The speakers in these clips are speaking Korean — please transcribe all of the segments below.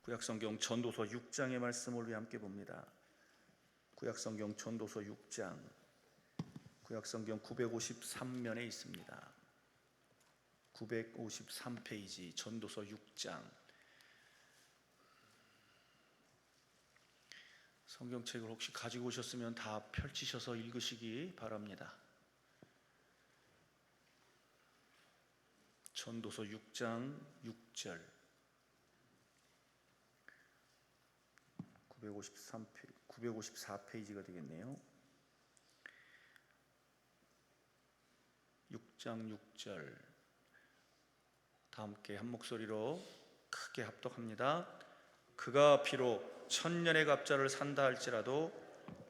구약성경 전도서 6장의 말씀을 우리 함께 봅니다. 구약성경 전도서 6장, 구약성경 953면에 있습니다. 953페이지 전도서 6장. 성경책을 혹시 가지고 오셨으면 다 펼치셔서 읽으시기 바랍니다. 전도서 6장 6절, 954페이지가 되겠네요. 6장 6절 다 함께 한 목소리로 크게 합독합니다. 그가 비록 천년의 갑자를 산다 할지라도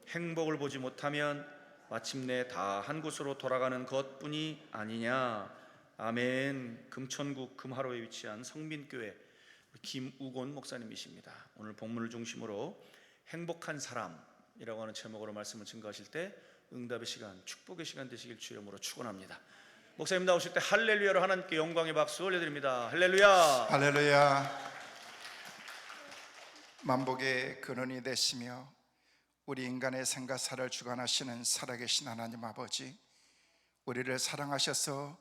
행복을 보지 못하면 마침내 다 한 곳으로 돌아가는 것뿐이 아니냐. 아멘. 금천구 금하로에 위치한 성민교회 김우곤 목사님이십니다. 오늘 본문을 중심으로 행복한 사람이라고 하는 제목으로 말씀을 증거하실 때 응답의 시간, 축복의 시간 되시길 주님으로 축원합니다. 목사님 나오실 때 할렐루야로 하나님께 영광의 박수 올려드립니다. 할렐루야. 할렐루야. 만복의 근원이 되시며 우리 인간의 생각사를 주관하시는 살아계신 하나님 아버지, 우리를 사랑하셔서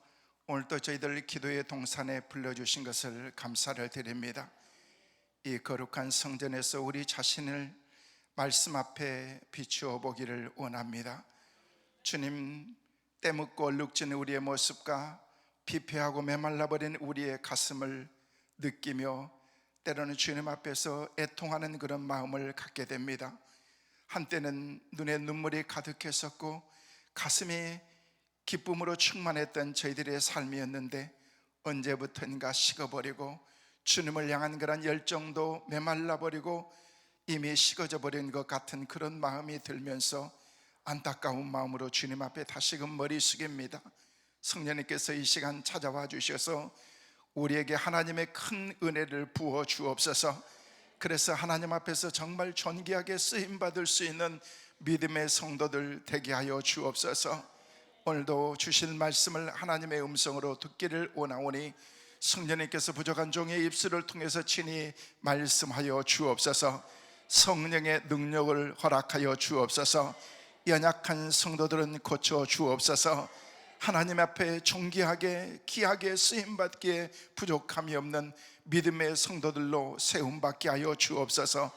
오늘도 저희들 기도의 동산에 불러주신 것을 감사를 드립니다. 이 거룩한 성전에서 우리 자신을 말씀 앞에 비추어 보기를 원합니다. 주님, 때묻고 얼룩진 우리의 모습과 피폐하고 메말라버린 우리의 가슴을 느끼며 때로는 주님 앞에서 애통하는 그런 마음을 갖게 됩니다. 한때는 눈에 눈물이 가득했었고 가슴이 기쁨으로 충만했던 저희들의 삶이었는데 언제부턴가 식어버리고 주님을 향한 그런 열정도 메말라버리고 이미 식어져 버린 것 같은 그런 마음이 들면서 안타까운 마음으로 주님 앞에 다시금 머리 숙입니다. 성령님께서 이 시간 찾아와 주셔서 우리에게 하나님의 큰 은혜를 부어 주옵소서. 그래서 하나님 앞에서 정말 존귀하게 쓰임받을 수 있는 믿음의 성도들 되게 하여 주옵소서. 오늘도 주실 말씀을 하나님의 음성으로 듣기를 원하오니 성령님께서 부족한 종의 입술을 통해서 친히 말씀하여 주옵소서. 성령의 능력을 허락하여 주옵소서. 연약한 성도들은 고쳐 주옵소서. 하나님 앞에 존귀하게 귀하게 쓰임받기에 부족함이 없는 믿음의 성도들로 세움받게 하여 주옵소서.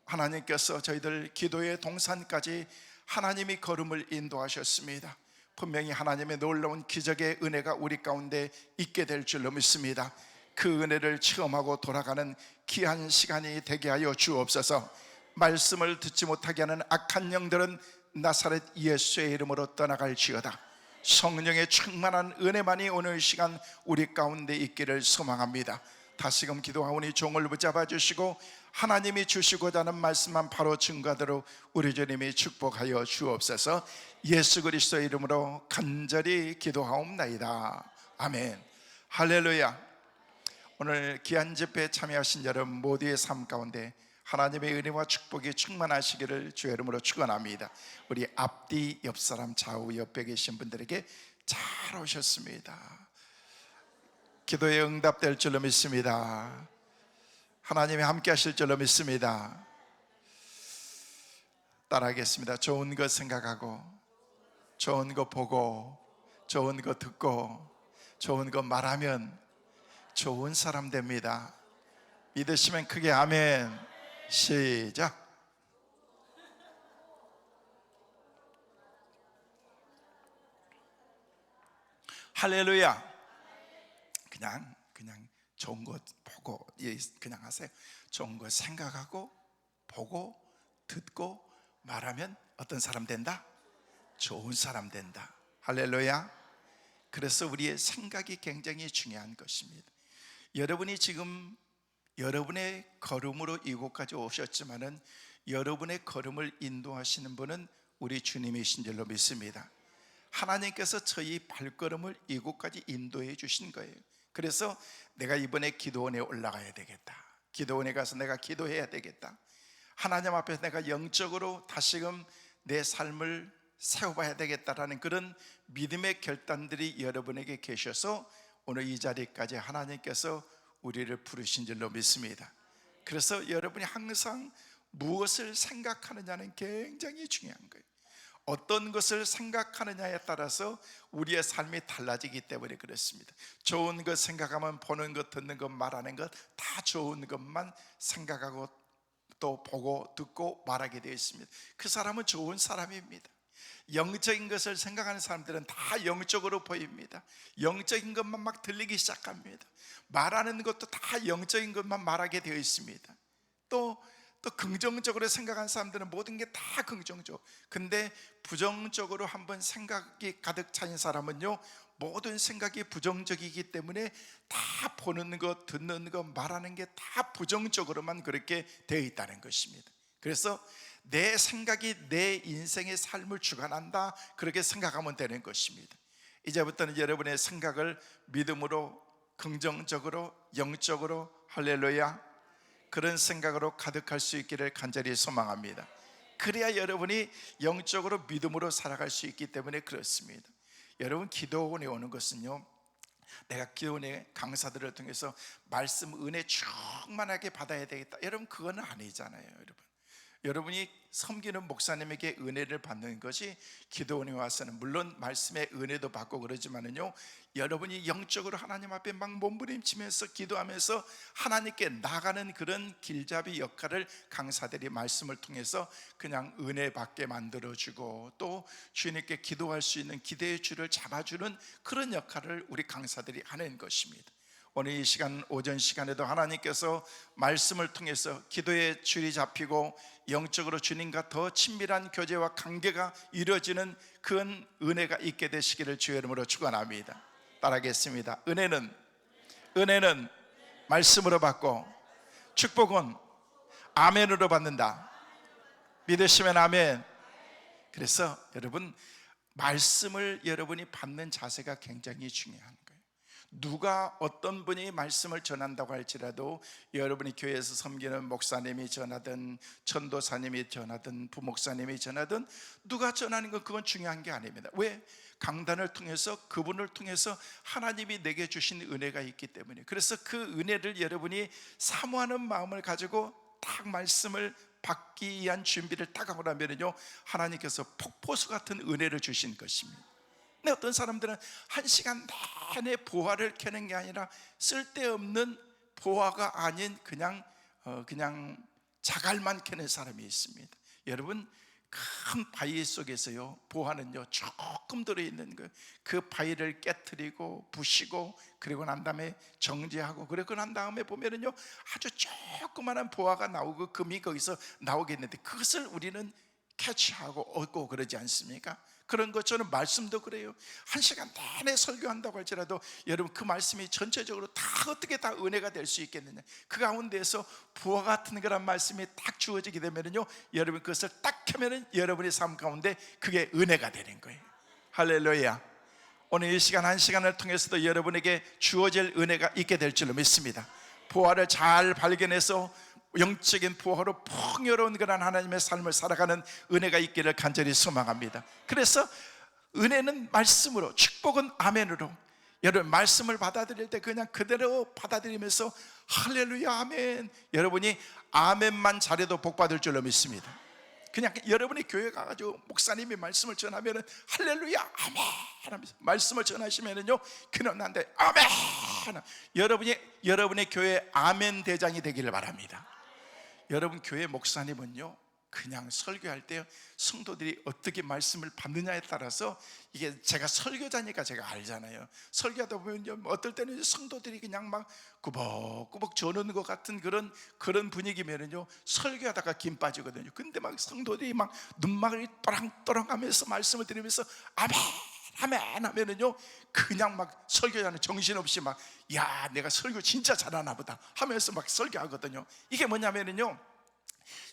하나님께서 저희들 기도의 동산까지 하나님이 걸음을 인도하셨습니다. 분명히 하나님의 놀라운 기적의 은혜가 우리 가운데 있게 될 줄로 믿습니다. 그 은혜를 체험하고 돌아가는 귀한 시간이 되게 하여 주옵소서. 말씀을 듣지 못하게 하는 악한 영들은 나사렛 예수의 이름으로 떠나갈지어다. 성령의 충만한 은혜만이 오늘 시간 우리 가운데 있기를 소망합니다. 다시금 기도하오니 종을 붙잡아 주시고 하나님이 주시고자 하는 말씀만 바로 증거하도록 우리 주님이 축복하여 주옵소서. 예수 그리스도의 이름으로 간절히 기도하옵나이다. 아멘. 할렐루야. 오늘 귀한 집회에 참여하신 여러분 모두의 삶 가운데 하나님의 은혜와 축복이 충만하시기를 주의 이름으로 축원합니다. 우리 앞뒤 옆사람 좌우 옆에 계신 분들에게 잘 오셨습니다. 기도에 응답될 줄로 믿습니다. 하나님이 함께 하실 줄로 믿습니다. 따라하겠습니다. 좋은 거 생각하고, 좋은 거 보고, 좋은 거 듣고, 좋은 거 말하면 좋은 사람 됩니다. 믿으시면 크게 아멘. 시작. 할렐루야. 그냥 좋은 거 보고 그냥 하세요. 좋은 거 생각하고 보고 듣고 말하면 어떤 사람 된다? 좋은 사람 된다. 할렐루야. 그래서 우리의 생각이 굉장히 중요한 것입니다. 여러분이 지금 여러분의 걸음으로 이곳까지 오셨지만은 여러분의 걸음을 인도하시는 분은 우리 주님이신 줄로 믿습니다. 하나님께서 저희 발걸음을 이곳까지 인도해 주신 거예요. 그래서 내가 이번에 기도원에 올라가야 되겠다, 기도원에 가서 내가 기도해야 되겠다, 하나님 앞에서 내가 영적으로 다시금 내 삶을 세워봐야 되겠다라는 그런 믿음의 결단들이 여러분에게 계셔서 오늘 이 자리까지 하나님께서 우리를 부르신 줄로 믿습니다. 그래서 여러분이 항상 무엇을 생각하느냐는 굉장히 중요한 거예요. 어떤 것을 생각하느냐에 따라서 우리의 삶이 달라지기 때문에 그렇습니다. 좋은 것 생각하면 보는 것, 듣는 것, 말하는 것 다 좋은 것만 생각하고 또 보고 듣고 말하게 되어 있습니다. 그 사람은 좋은 사람입니다. 영적인 것을 생각하는 사람들은 다 영적으로 보입니다. 영적인 것만 막 들리기 시작합니다. 말하는 것도 다 영적인 것만 말하게 되어 있습니다. 또 긍정적으로 생각하는 사람들은 모든 게 다 긍정적. 근데 부정적으로 한번 생각이 가득 차인 사람은요, 모든 생각이 부정적이기 때문에 다 보는 것, 듣는 것, 말하는 게 다 부정적으로만 그렇게 되어 있다는 것입니다. 그래서 내 생각이 내 인생의 삶을 주관한다, 그렇게 생각하면 되는 것입니다. 이제부터는 여러분의 생각을 믿음으로, 긍정적으로, 영적으로, 할렐루야, 그런 생각으로 가득할 수 있기를 간절히 소망합니다. 그래야 여러분이 영적으로 믿음으로 살아갈 수 있기 때문에 그렇습니다. 여러분, 기도원에 오는 것은요, 내가 기도원의 강사들을 통해서 말씀 은혜 충만하게 받아야 되겠다, 여러분 그건 아니잖아요. 여러분이 섬기는 목사님에게 은혜를 받는 것이 기도원에 와서는, 물론 말씀의 은혜도 받고 그러지만은요, 여러분이 영적으로 하나님 앞에 막 몸부림치면서 기도하면서 하나님께 나가는 그런 길잡이 역할을 강사들이 말씀을 통해서 그냥 은혜 받게 만들어주고, 또 주님께 기도할 수 있는 기대의 줄을 잡아주는 그런 역할을 우리 강사들이 하는 것입니다. 오늘 이 시간, 오전 시간에도 하나님께서 말씀을 통해서 기도의 줄이 잡히고 영적으로 주님과 더 친밀한 교제와 관계가 이루어지는 그런 은혜가 있게 되시기를 주의 이름으로 축원합니다. 따라하겠습니다. 은혜는 말씀으로 받고 축복은 아멘으로 받는다. 믿으시면 아멘. 그래서 여러분, 말씀을 여러분이 받는 자세가 굉장히 중요한 거예요. 누가 어떤 분이 말씀을 전한다고 할지라도 여러분이 교회에서 섬기는 목사님이 전하든 전도사님이 전하든 부목사님이 전하든 누가 전하는 건 그건 중요한 게 아닙니다. 왜? 강단을 통해서, 그분을 통해서 하나님이 내게 주신 은혜가 있기 때문에. 그래서 그 은혜를 여러분이 사모하는 마음을 가지고 딱 말씀을 받기 위한 준비를 딱 하고 나면요, 하나님께서 폭포수 같은 은혜를 주신 것입니다. 근데 어떤 사람들은 한 시간 내내 보화를 켜는 게 아니라 쓸데없는 보화가 아닌 그냥 자갈만 켜는 사람이 있습니다. 여러분, 큰 바위 속에서요, 보화는요 조금 들어있는 거예요. 그 바위를 깨트리고 부시고 그리고 난 다음에 정제하고 그리고 난 다음에 보면은요 아주 조그마한 보화가 나오고 금이 거기서 나오겠는데, 그것을 우리는 캐치하고 얻고 그러지 않습니까? 그런 것처럼 말씀도 그래요. 한 시간 내내 설교한다고 할지라도 여러분, 그 말씀이 전체적으로 다 어떻게 다 은혜가 될 수 있겠느냐, 그 가운데에서 부화 같은 그런 말씀이 딱 주어지게 되면요, 여러분 그것을 딱 켜면은 여러분의 삶 가운데 그게 은혜가 되는 거예요. 할렐루야. 오늘 이 시간 한 시간을 통해서도 여러분에게 주어질 은혜가 있게 될 줄로 믿습니다. 부화를 잘 발견해서 영적인 부활로 풍요로운 그런 하나님의 삶을 살아가는 은혜가 있기를 간절히 소망합니다. 그래서 은혜는 말씀으로, 축복은 아멘으로. 여러분, 말씀을 받아들일 때 그냥 그대로 받아들이면서 할렐루야 아멘, 여러분이 아멘만 잘해도 복 받을 줄로 믿습니다. 그냥 여러분이 교회 가가지고 목사님이 말씀을 전하면은 할렐루야 아멘 하면서 말씀을 전하시면은요, 그는 난데 아멘. 여러분의 교회 아멘 대장이 되기를 바랍니다. 여러분, 교회 목사님은요, 그냥 설교할 때 성도들이 어떻게 말씀을 받느냐에 따라서, 이게 제가 설교자니까 제가 알잖아요. 설교하다 보면 어떨 때는 성도들이 그냥 막 꾸벅꾸벅 저는 것 같은 그런 분위기면은요, 설교하다가 김 빠지거든요. 근데 막 성도들이 막 눈망울이 또랑또랑 하면서 말씀을 들으면서 아멘 아멘 하면은요, 그냥 막 설교자는 정신없이 막, 야 내가 설교 진짜 잘하나 보다 하면서 막 설교하거든요. 이게 뭐냐면은요,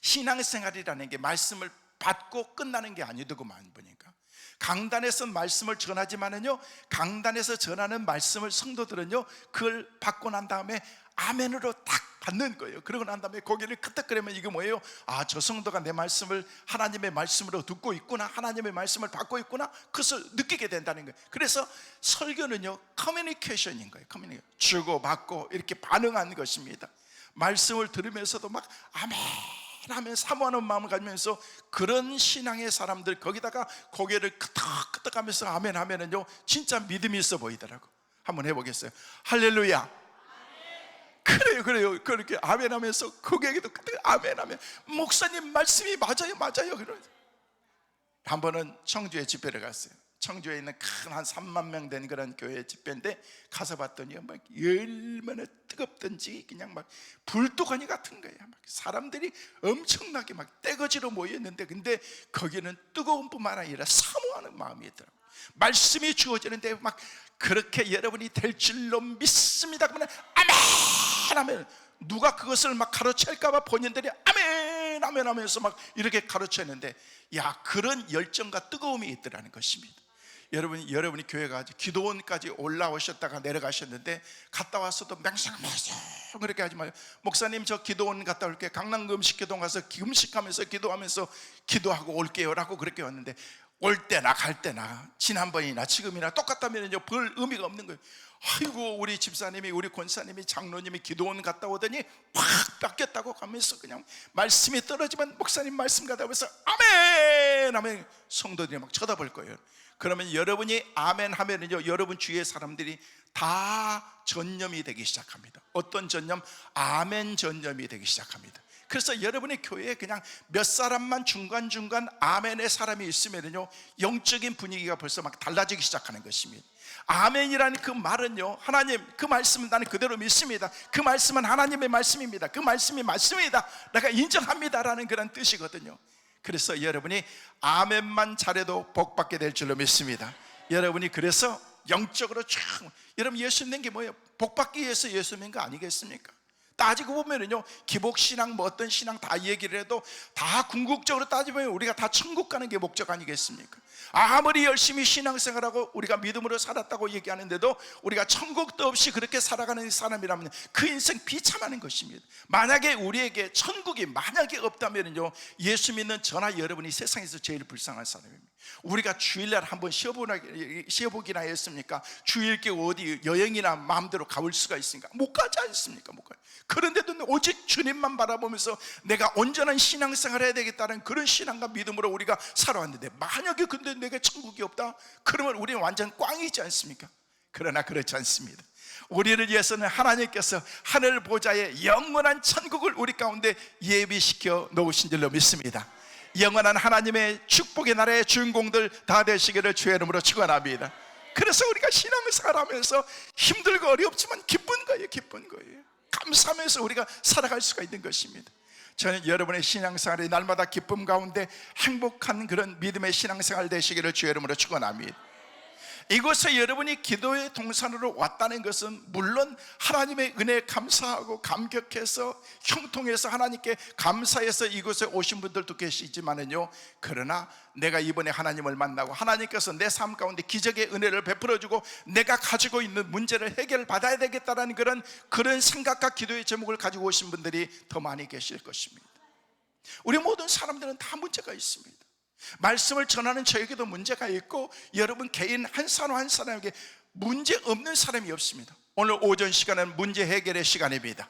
신앙생활이라는 게 말씀을 받고 끝나는 게 아니더구만 보니까. 강단에서 말씀을 전하지만은요, 강단에서 전하는 말씀을 성도들은요, 그걸 받고 난 다음에 아멘으로 딱 받는 거예요. 그러고 난 다음에 고개를 끄덕거리면 이게 뭐예요? 아, 저 성도가 내 말씀을 하나님의 말씀으로 듣고 있구나, 하나님의 말씀을 받고 있구나, 그것을 느끼게 된다는 거예요. 그래서 설교는요, 커뮤니케이션인 거예요. 주고 받고 이렇게 반응하는 것입니다. 말씀을 들으면서도 막 아멘 하면 사모하는 마음을 가지면서 그런 신앙의 사람들, 거기다가 고개를 끄덕끄덕 하면서 아멘 하면은요 진짜 믿음이 있어 보이더라고. 한번 해보겠어요? 할렐루야. 그래요. 그렇게 아멘 하면서 고개에도 끄덕 아멘 하면 목사님 말씀이 맞아요. 한 번은 청주에 집회를 갔어요. 청주에 있는 큰 한 3만 명 된 그런 교회 집회인데 가서 봤더니 막 얼마나 뜨겁던지 그냥 막 불도가니 같은 거예요. 막 사람들이 엄청나게 막 떼거지로 모였는데, 근데 거기는 뜨거운 뿐만 아니라 사모하는 마음이 있더라고요. 말씀이 주어지는데 막 그렇게 여러분이 될 줄로 믿습니다 그러면 아멘 하면 누가 그것을 막 가로챌까봐 본인들이 아멘 하면서 막 이렇게 가로채는데, 야, 그런 열정과 뜨거움이 있더라는 것입니다. 여러분이 교회 가서 기도원까지 올라오셨다가 내려가셨는데 갔다 와서도 맹성맹성 그렇게 하지 마요. 목사님 저 기도원 갔다 올게요. 강남 금식기도 가서 금식하면서 기도하면서 기도하고 올게요 라고 그렇게 왔는데, 올 때나 갈 때나 지난번이나 지금이나 똑같다면요 별 의미가 없는 거예요. 아이고 우리 집사님이, 우리 권사님이, 장로님이 기도원 갔다 오더니 확 바뀌었다고 하면서 그냥 말씀이 떨어지면 목사님 말씀 가다 오면서 아멘 하면 성도들이 막 쳐다볼 거예요. 그러면 여러분이 아멘 하면은요 여러분 주위의 사람들이 다 전념이 되기 시작합니다. 어떤 전념? 아멘 전념이 되기 시작합니다. 그래서 여러분의 교회에 그냥 몇 사람만 중간중간 아멘의 사람이 있으면요 영적인 분위기가 벌써 막 달라지기 시작하는 것입니다. 아멘이라는 그 말은요, 하나님 그 말씀은 나는 그대로 믿습니다, 그 말씀은 하나님의 말씀입니다, 그 말씀이 맞습니다, 내가 인정합니다라는 그런 뜻이거든요. 그래서 여러분이 아멘만 잘해도 복받게 될 줄로 믿습니다. 여러분이 그래서 영적으로 여러분 예수 믿는 게 뭐예요? 복받기 위해서 예수 믿는 거 아니겠습니까? 따지고 보면은요 기복신앙 뭐 어떤 신앙 다 얘기를 해도 다 궁극적으로 따지면 우리가 다 천국 가는 게 목적 아니겠습니까? 아무리 열심히 신앙생활하고 우리가 믿음으로 살았다고 얘기하는데도 우리가 천국도 없이 그렇게 살아가는 사람이라면 그 인생 비참하는 것입니다. 만약에 우리에게 천국이 만약에 없다면요 예수 믿는 저나 여러분이 세상에서 제일 불쌍한 사람입니다. 우리가 주일날 한번 쉬어보기나 했습니까? 주일께 어디 여행이나 마음대로 가볼 수가 있습니까? 못 가지 않습니까? 못 가요. 그런데도 오직 주님만 바라보면서 내가 온전한 신앙생활 해야 되겠다는 그런 신앙과 믿음으로 우리가 살아왔는데, 만약에 근데 내게 천국이 없다? 그러면 우리는 완전 꽝이지 않습니까? 그러나 그렇지 않습니다. 우리를 위해서는 하나님께서 하늘 보좌의 영원한 천국을 우리 가운데 예비시켜 놓으신 줄로 믿습니다. 영원한 하나님의 축복의 나라의 주인공들 다 되시기를 주의 이름으로 축원합니다. 그래서 우리가 신앙생활 하면서 힘들고 어렵지만 기쁜 거예요. 감사하면서 우리가 살아갈 수가 있는 것입니다. 저는 여러분의 신앙생활이 날마다 기쁨 가운데 행복한 그런 믿음의 신앙생활 되시기를 주의 이름으로 축원합니다. 이곳에 여러분이 기도의 동산으로 왔다는 것은 물론 하나님의 은혜에 감사하고 감격해서 형통해서 하나님께 감사해서 이곳에 오신 분들도 계시지만은요, 그러나 내가 이번에 하나님을 만나고 하나님께서 내 삶 가운데 기적의 은혜를 베풀어주고 내가 가지고 있는 문제를 해결받아야 되겠다는 그런 생각과 기도의 제목을 가지고 오신 분들이 더 많이 계실 것입니다. 우리 모든 사람들은 다 문제가 있습니다. 말씀을 전하는 저에게도 문제가 있고 여러분 개인 한 사람 한 사람에게 문제 없는 사람이 없습니다. 오늘 오전 시간은 문제 해결의 시간입니다.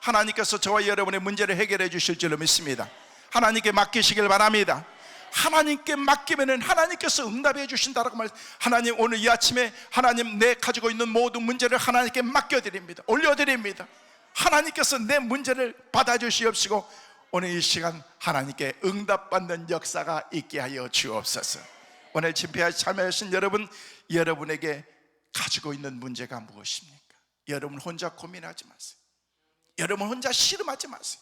하나님께서 저와 여러분의 문제를 해결해 주실 줄로 믿습니다. 하나님께 맡기시길 바랍니다. 하나님께 맡기면은 하나님께서 응답해 주신다라고 말. 하나님 오늘 이 아침에 하나님 내 가지고 있는 모든 문제를 하나님께 맡겨드립니다. 올려드립니다. 하나님께서 내 문제를 받아주시옵시고 오늘 이 시간 하나님께 응답받는 역사가 있게 하여 주옵소서. 오늘 집회에 참여하신 여러분에게 가지고 있는 문제가 무엇입니까? 여러분 혼자 고민하지 마세요. 여러분 혼자 씨름하지 마세요.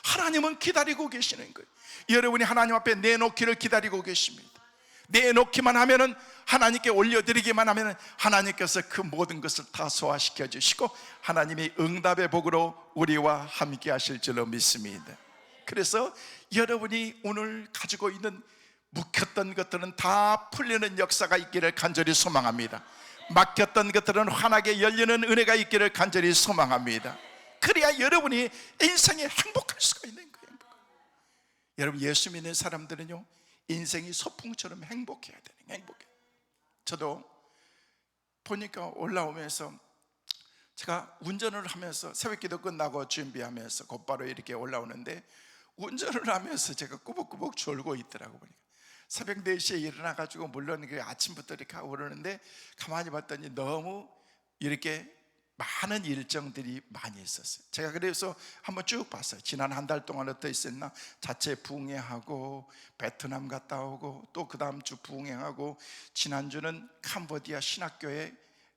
하나님은 기다리고 계시는 거예요. 여러분이 하나님 앞에 내놓기를 기다리고 계십니다. 내놓기만 하면은, 하나님께 올려드리기만 하면은 하나님께서 그 모든 것을 다 소화시켜 주시고 하나님이 응답의 복으로 우리와 함께 하실 줄로 믿습니다. 그래서 여러분이 오늘 가지고 있는 묵혔던 것들은 다 풀리는 역사가 있기를 간절히 소망합니다. 막혔던 것들은 환하게 열리는 은혜가 있기를 간절히 소망합니다. 그래야 여러분이 인생에 행복할 수가 있는 거예요. 여러분 예수 믿는 사람들은요 인생이 소풍처럼 행복해야 되는 거예요. 저도 보니까 올라오면서 제가 운전을 하면서 새벽기도 끝나고 준비하면서 곧바로 이렇게 올라오는데 운전을 하면서 제가 꾸벅꾸벅 졸고 있더라고. 보니까 새벽 4시에 일어나가지고 물론 그 아침부터 이렇게 하고 그러는데 가만히 봤더니 너무 이렇게 많은 일정들이 많이 있었어요. 제가 그래서 한번 쭉 봤어요. 지난 한 달 동안 어떠 있었나. 자체 부흥회하고 베트남 갔다 오고 또 그 다음 주 부흥회하고 지난주는 캄보디아 신학교에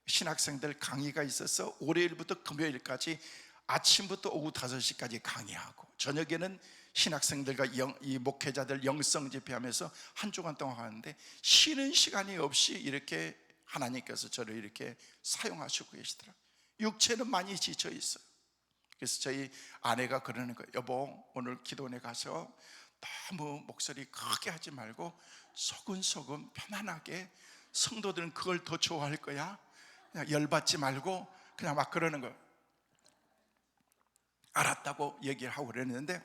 신학생들 강의가 있어서 월요일부터 금요일까지 아침부터 오후 5시까지 강의하고 저녁에는 신학생들과 이 목회자들 영성 집회하면서 한 주간 동안 하는데 쉬는 시간이 없이 이렇게 하나님께서 저를 이렇게 사용하시고 계시더라고요. 육체는 많이 지쳐 있어요. 그래서 저희 아내가 그러는 거예요. 여보, 오늘 기도원에 가서 너무 목소리 크게 하지 말고 소근소근 편안하게, 성도들은 그걸 더 좋아할 거야. 그냥 열받지 말고 그냥 막 그러는 거예요. 알았다고 얘기를 하고 그랬는데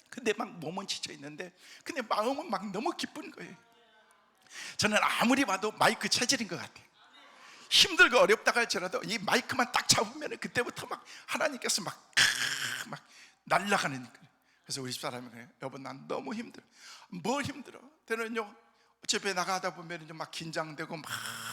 근데 막 몸은 지쳐 있는데 근데 마음은 막 너무 기쁜 거예요. 저는 아무리 봐도 마이크 체질인 것 같아요. 힘들고 어렵다고 할지라도 이 마이크만 딱 잡으면 그때부터 막 하나님께서 막 날아가는 거예요. 그래서 우리 집사람이 그래요. 여보, 난 너무 힘들어. 뭘 힘들어? 때는요 집에 나가다 보면 막 긴장되고 막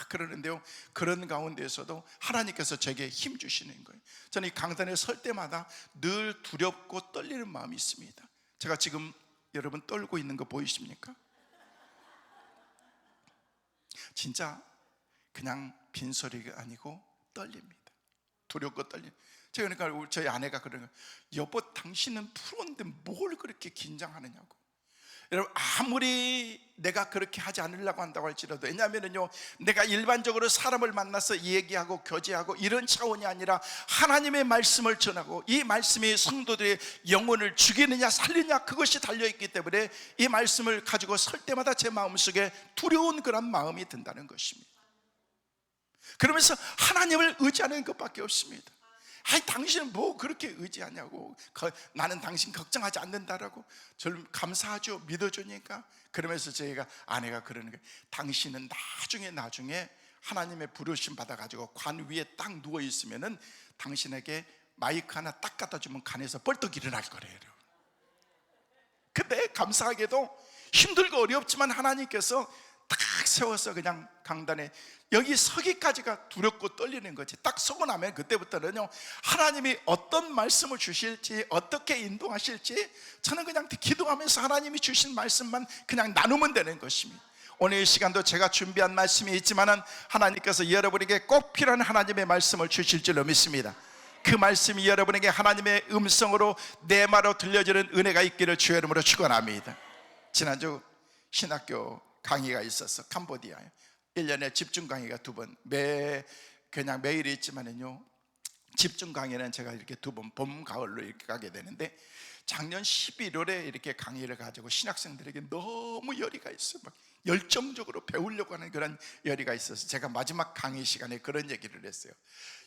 그러는데요, 그런 가운데에서도 하나님께서 제게 힘 주시는 거예요. 저는 이 강단에 설 때마다 늘 두렵고 떨리는 마음이 있습니다. 제가 지금 여러분 떨고 있는 거 보이십니까? 진짜 그냥 빈소리가 아니고 떨립니다. 두렵고 떨림. 제가 그러니까 저희 아내가 그러는 거예요. 여보, 당신은 프로인데 뭘 그렇게 긴장하느냐고. 여러분, 아무리 내가 그렇게 하지 않으려고 한다고 할지라도, 왜냐하면요 내가 일반적으로 사람을 만나서 얘기하고 교제하고 이런 차원이 아니라 하나님의 말씀을 전하고 이 말씀이 성도들의 영혼을 죽이느냐 살리느냐 그것이 달려있기 때문에 이 말씀을 가지고 설 때마다 제 마음속에 두려운 그런 마음이 든다는 것입니다. 그러면서 하나님을 의지하는 것밖에 없습니다. 아니, 당신은 뭐 그렇게 의지하냐고. 나는 당신 걱정하지 않는다라고. 저를 감사하죠. 믿어주니까. 그러면서 저희가 아내가 그러는 거예요. 당신은 나중에 하나님의 부르심 받아가지고 관 위에 딱 누워있으면은 당신에게 마이크 하나 딱 갖다 주면 간에서 벌떡 일어날 거래요. 근데 감사하게도 힘들고 어렵지만 하나님께서 딱 세워서 그냥 강단에 여기 서기까지가 두렵고 떨리는 거지. 딱 서고 나면 그때부터는요 하나님이 어떤 말씀을 주실지 어떻게 인도하실지 저는 그냥 기도하면서 하나님이 주신 말씀만 그냥 나누면 되는 것입니다. 오늘 이 시간도 제가 준비한 말씀이 있지만은 하나님께서 여러분에게 꼭 필요한 하나님의 말씀을 주실 줄로 믿습니다. 그 말씀이 여러분에게 하나님의 음성으로 내 말로 들려지는 은혜가 있기를 주의 이름으로 축원합니다. 지난주 신학교 강의가 있어서 캄보디아에 1년에 집중 강의가 2번 그냥 매일 있지만은요 집중 강의는 제가 이렇게 2번 봄 가을로 이렇게 가게 되는데 작년 11월에 이렇게 강의를 가지고 신학생들에게 너무 열의가 있어요. 막 열정적으로 배우려고 하는 그런 열의가 있어서 제가 마지막 강의 시간에 그런 얘기를 했어요.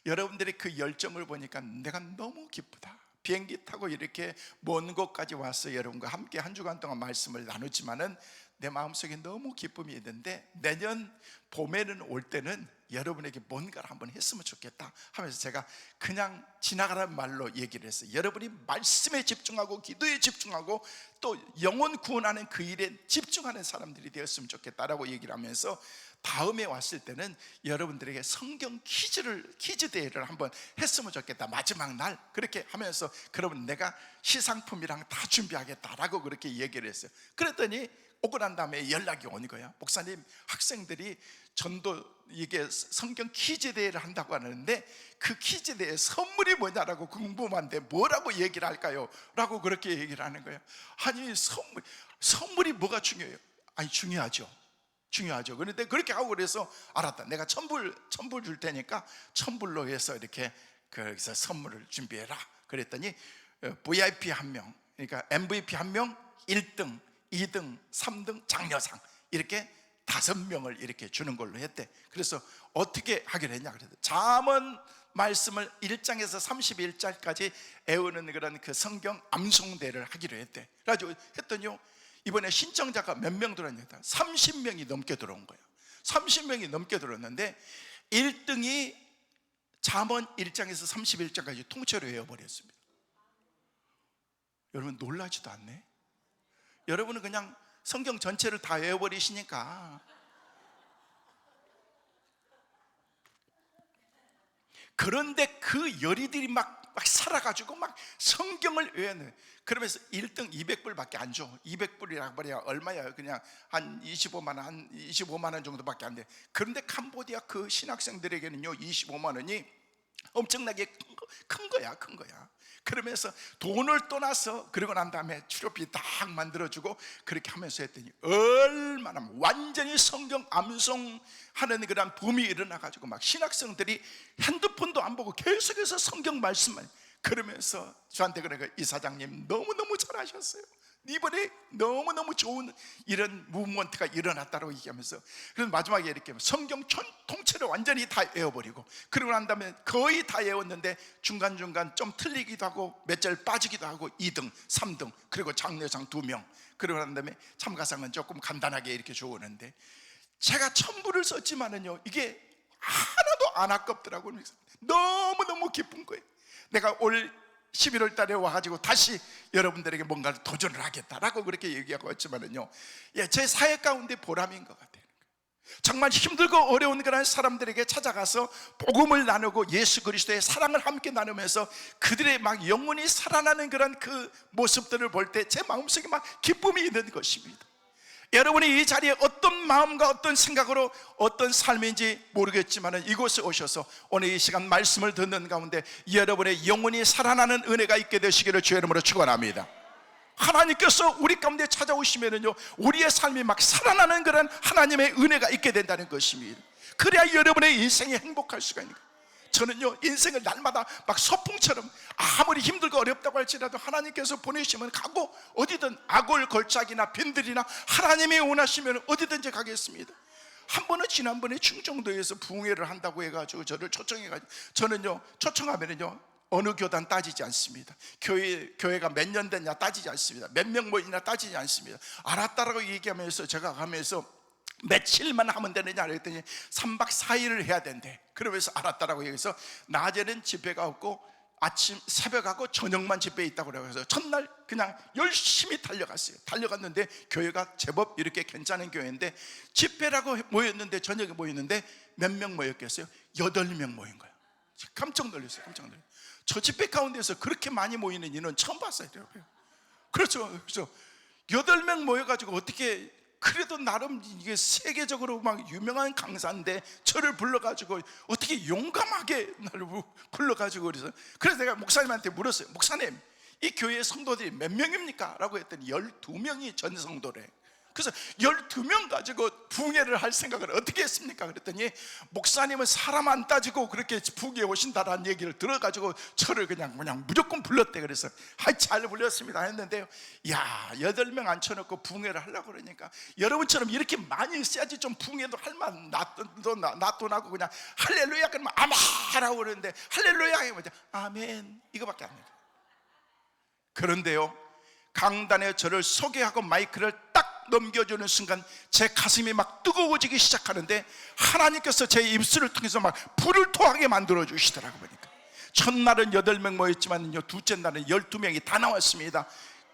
여러분들의 그 열정을 보니까 내가 너무 기쁘다. 비행기 타고 이렇게 먼 곳까지 와서 여러분과 함께 한 주간 동안 말씀을 나누지만은 내 마음속에 너무 기쁨이 있는데 내년 봄에는 올 때는 여러분에게 뭔가를 한번 했으면 좋겠다 하면서 제가 그냥 지나가라는 말로 얘기를 했어요. 여러분이 말씀에 집중하고 기도에 집중하고 또 영혼 구원하는 그 일에 집중하는 사람들이 되었으면 좋겠다라고 얘기를 하면서 다음에 왔을 때는 여러분들에게 성경 퀴즈 대회를 한번 했으면 좋겠다. 마지막 날 그렇게 하면서 그러면 내가 시상품이랑 다 준비하겠다라고 그렇게 얘기를 했어요. 그랬더니 오고 난 다음에 연락이 오는 거야. 목사님, 학생들이 전도 이게 성경 퀴즈 대회를 한다고 하는데 그 퀴즈 대회 선물이 뭐냐라고 궁금한데 뭐라고 얘기를 할까요? 라고 그렇게 얘기를 하는 거야. 아니, 선물이 뭐가 중요해요? 아니, 중요하죠. 그런데 그렇게 하고 그래서 알았다. 내가 천불 줄 테니까 천불로 해서 이렇게 거기서 선물을 준비해라. 그랬더니 VIP 1명, 그러니까 MVP 1명, 1등, 2등, 3등, 장려상 이렇게 5명을 이렇게 주는 걸로 했대. 그래서 어떻게 하기로 했냐 그래도 잠언 말씀을 1장에서 31장까지 애우는 그런 그 성경 암송대를 하기로 했대. 그래가지고 했더니요 이번에 신청자가 몇 명 들어왔냐? 30명이 넘게 들어온 거예요. 30명이 넘게 들어왔는데 1등이 잠언 1장에서 31장까지 통째로 외워버렸습니다. 여러분 놀라지도 않네? 여러분은 그냥 성경 전체를 다 외워버리시니까. 그런데 그 열의들이 막 살아가지고 막 성경을 외우는, 그러면서 1등 200불밖에 안 줘. 200불이라고 말이야 얼마야? 그냥 한 25만 원 정도밖에 안 돼. 그런데 캄보디아 그 신학생들에게는요 25만 원이 엄청나게 큰 거야. 그러면서 돈을 떠나서, 그러고 난 다음에 치료비 딱 만들어주고 그렇게 하면서 했더니 얼마나 완전히 성경 암송하는 그런 붐이 일어나가지고 막 신학생들이 핸드폰도 안 보고 계속해서 성경 말씀만, 그러면서 저한테 그러니까 이사장님 너무너무 잘하셨어요. 이번에 너무너무 좋은 이런 무브먼트가 일어났다고 얘기하면서, 그래서 마지막에 이렇게 성경 통째로 완전히 다 외워버리고, 그러고 난 다음에 거의 다 외웠는데 중간중간 좀 틀리기도 하고 몇 절 빠지기도 하고 2등, 3등, 그리고 장려상 2명, 그러고 난 다음에 참가상은 조금 간단하게 이렇게 주었는데, 제가 천부를 썼지만은요 이게 하나도 안 아깝더라고요. 너무너무 기쁜 거예요. 내가 올 11월 달에 와가지고 다시 여러분들에게 뭔가를 도전을 하겠다라고 그렇게 얘기하고 있지만은요, 제 사회 가운데 보람인 것 같아요. 정말 힘들고 어려운 그런 사람들에게 찾아가서 복음을 나누고 예수 그리스도의 사랑을 함께 나누면서 그들의 막 영혼이 살아나는 그런 그 모습들을 볼 때 제 마음속에 막 기쁨이 있는 것입니다. 여러분이 이 자리에 어떤 마음과 어떤 생각으로 어떤 삶인지 모르겠지만 이곳에 오셔서 오늘 이 시간 말씀을 듣는 가운데 여러분의 영혼이 살아나는 은혜가 있게 되시기를 주의 이름으로 축원합니다. 하나님께서 우리 가운데 찾아오시면은요 우리의 삶이 막 살아나는 그런 하나님의 은혜가 있게 된다는 것입니다. 그래야 여러분의 인생이 행복할 수가 있는 거예요. 저는요 인생을 날마다 막 소풍처럼 아무리 힘들고 어렵다고 할지라도 하나님께서 보내시면 가고, 어디든 악을 걸작이나 빈들이나 하나님이 원하시면 어디든지 가겠습니다. 한 번은 지난번에 충청도에서 부흥회를 한다고 해가지고 저를 초청해가지고, 저는요 초청하면은요 어느 교단 따지지 않습니다. 교회가 몇 년 됐냐 따지지 않습니다. 몇 명 모이냐 따지지 않습니다. 알았다라고 얘기하면서 제가 가면서 며칠만 하면 되느냐 그랬더니 3박 4일을 해야 된대. 그러면서 알았다라고 얘기해서 낮에는 집회가 없고 아침 새벽하고 저녁만 집회에 있다고 그래서 첫날 그냥 열심히 달려갔는데 교회가 제법 이렇게 괜찮은 교회인데, 집회라고 모였는데 저녁에 모였는데 몇 명 모였겠어요? 8명 모인 거예요. 깜짝 놀랐어요. 저 집회 가운데서 그렇게 많이 모이는 인원 처음 봤어요. 그렇죠. 8명 모여가지고 어떻게, 그래도 나름 이게 세계적으로 막 유명한 강사인데 저를 불러가지고 어떻게 용감하게 나를 불러가지고, 그래서 내가 목사님한테 물었어요. 목사님, 이 교회 성도들이 몇 명입니까? 라고 했더니 12명이 전 성도래. 그래서 12명 가지고 부흥회를 할 생각을 어떻게 했습니까? 그랬더니 목사님은 사람 안 따지고 그렇게 부흥회에 오신다라는 얘기를 들어가지고 저를 그냥 무조건 불렀대. 그래서 잘 불렸습니다 했는데요, 야 8명 앉혀놓고 부흥회를 하려고 그러니까 여러분처럼 이렇게 많이 있어야지 좀 부흥회도 할만 낫도 나고 그냥 할렐루야 그러면 아멘 하라고 그러는데 할렐루야 하면 아멘 이거밖에 안 해요. 그런데요 강단에 저를 소개하고 마이크를 딱 넘겨주는 순간 제 가슴이 막 뜨거워지기 시작하는데 하나님께서 제 입술을 통해서 막 불을 토하게 만들어 주시더라고요. 보니까 첫날은 8명 모였지만요 둘째 날은 12명이 다 나왔습니다.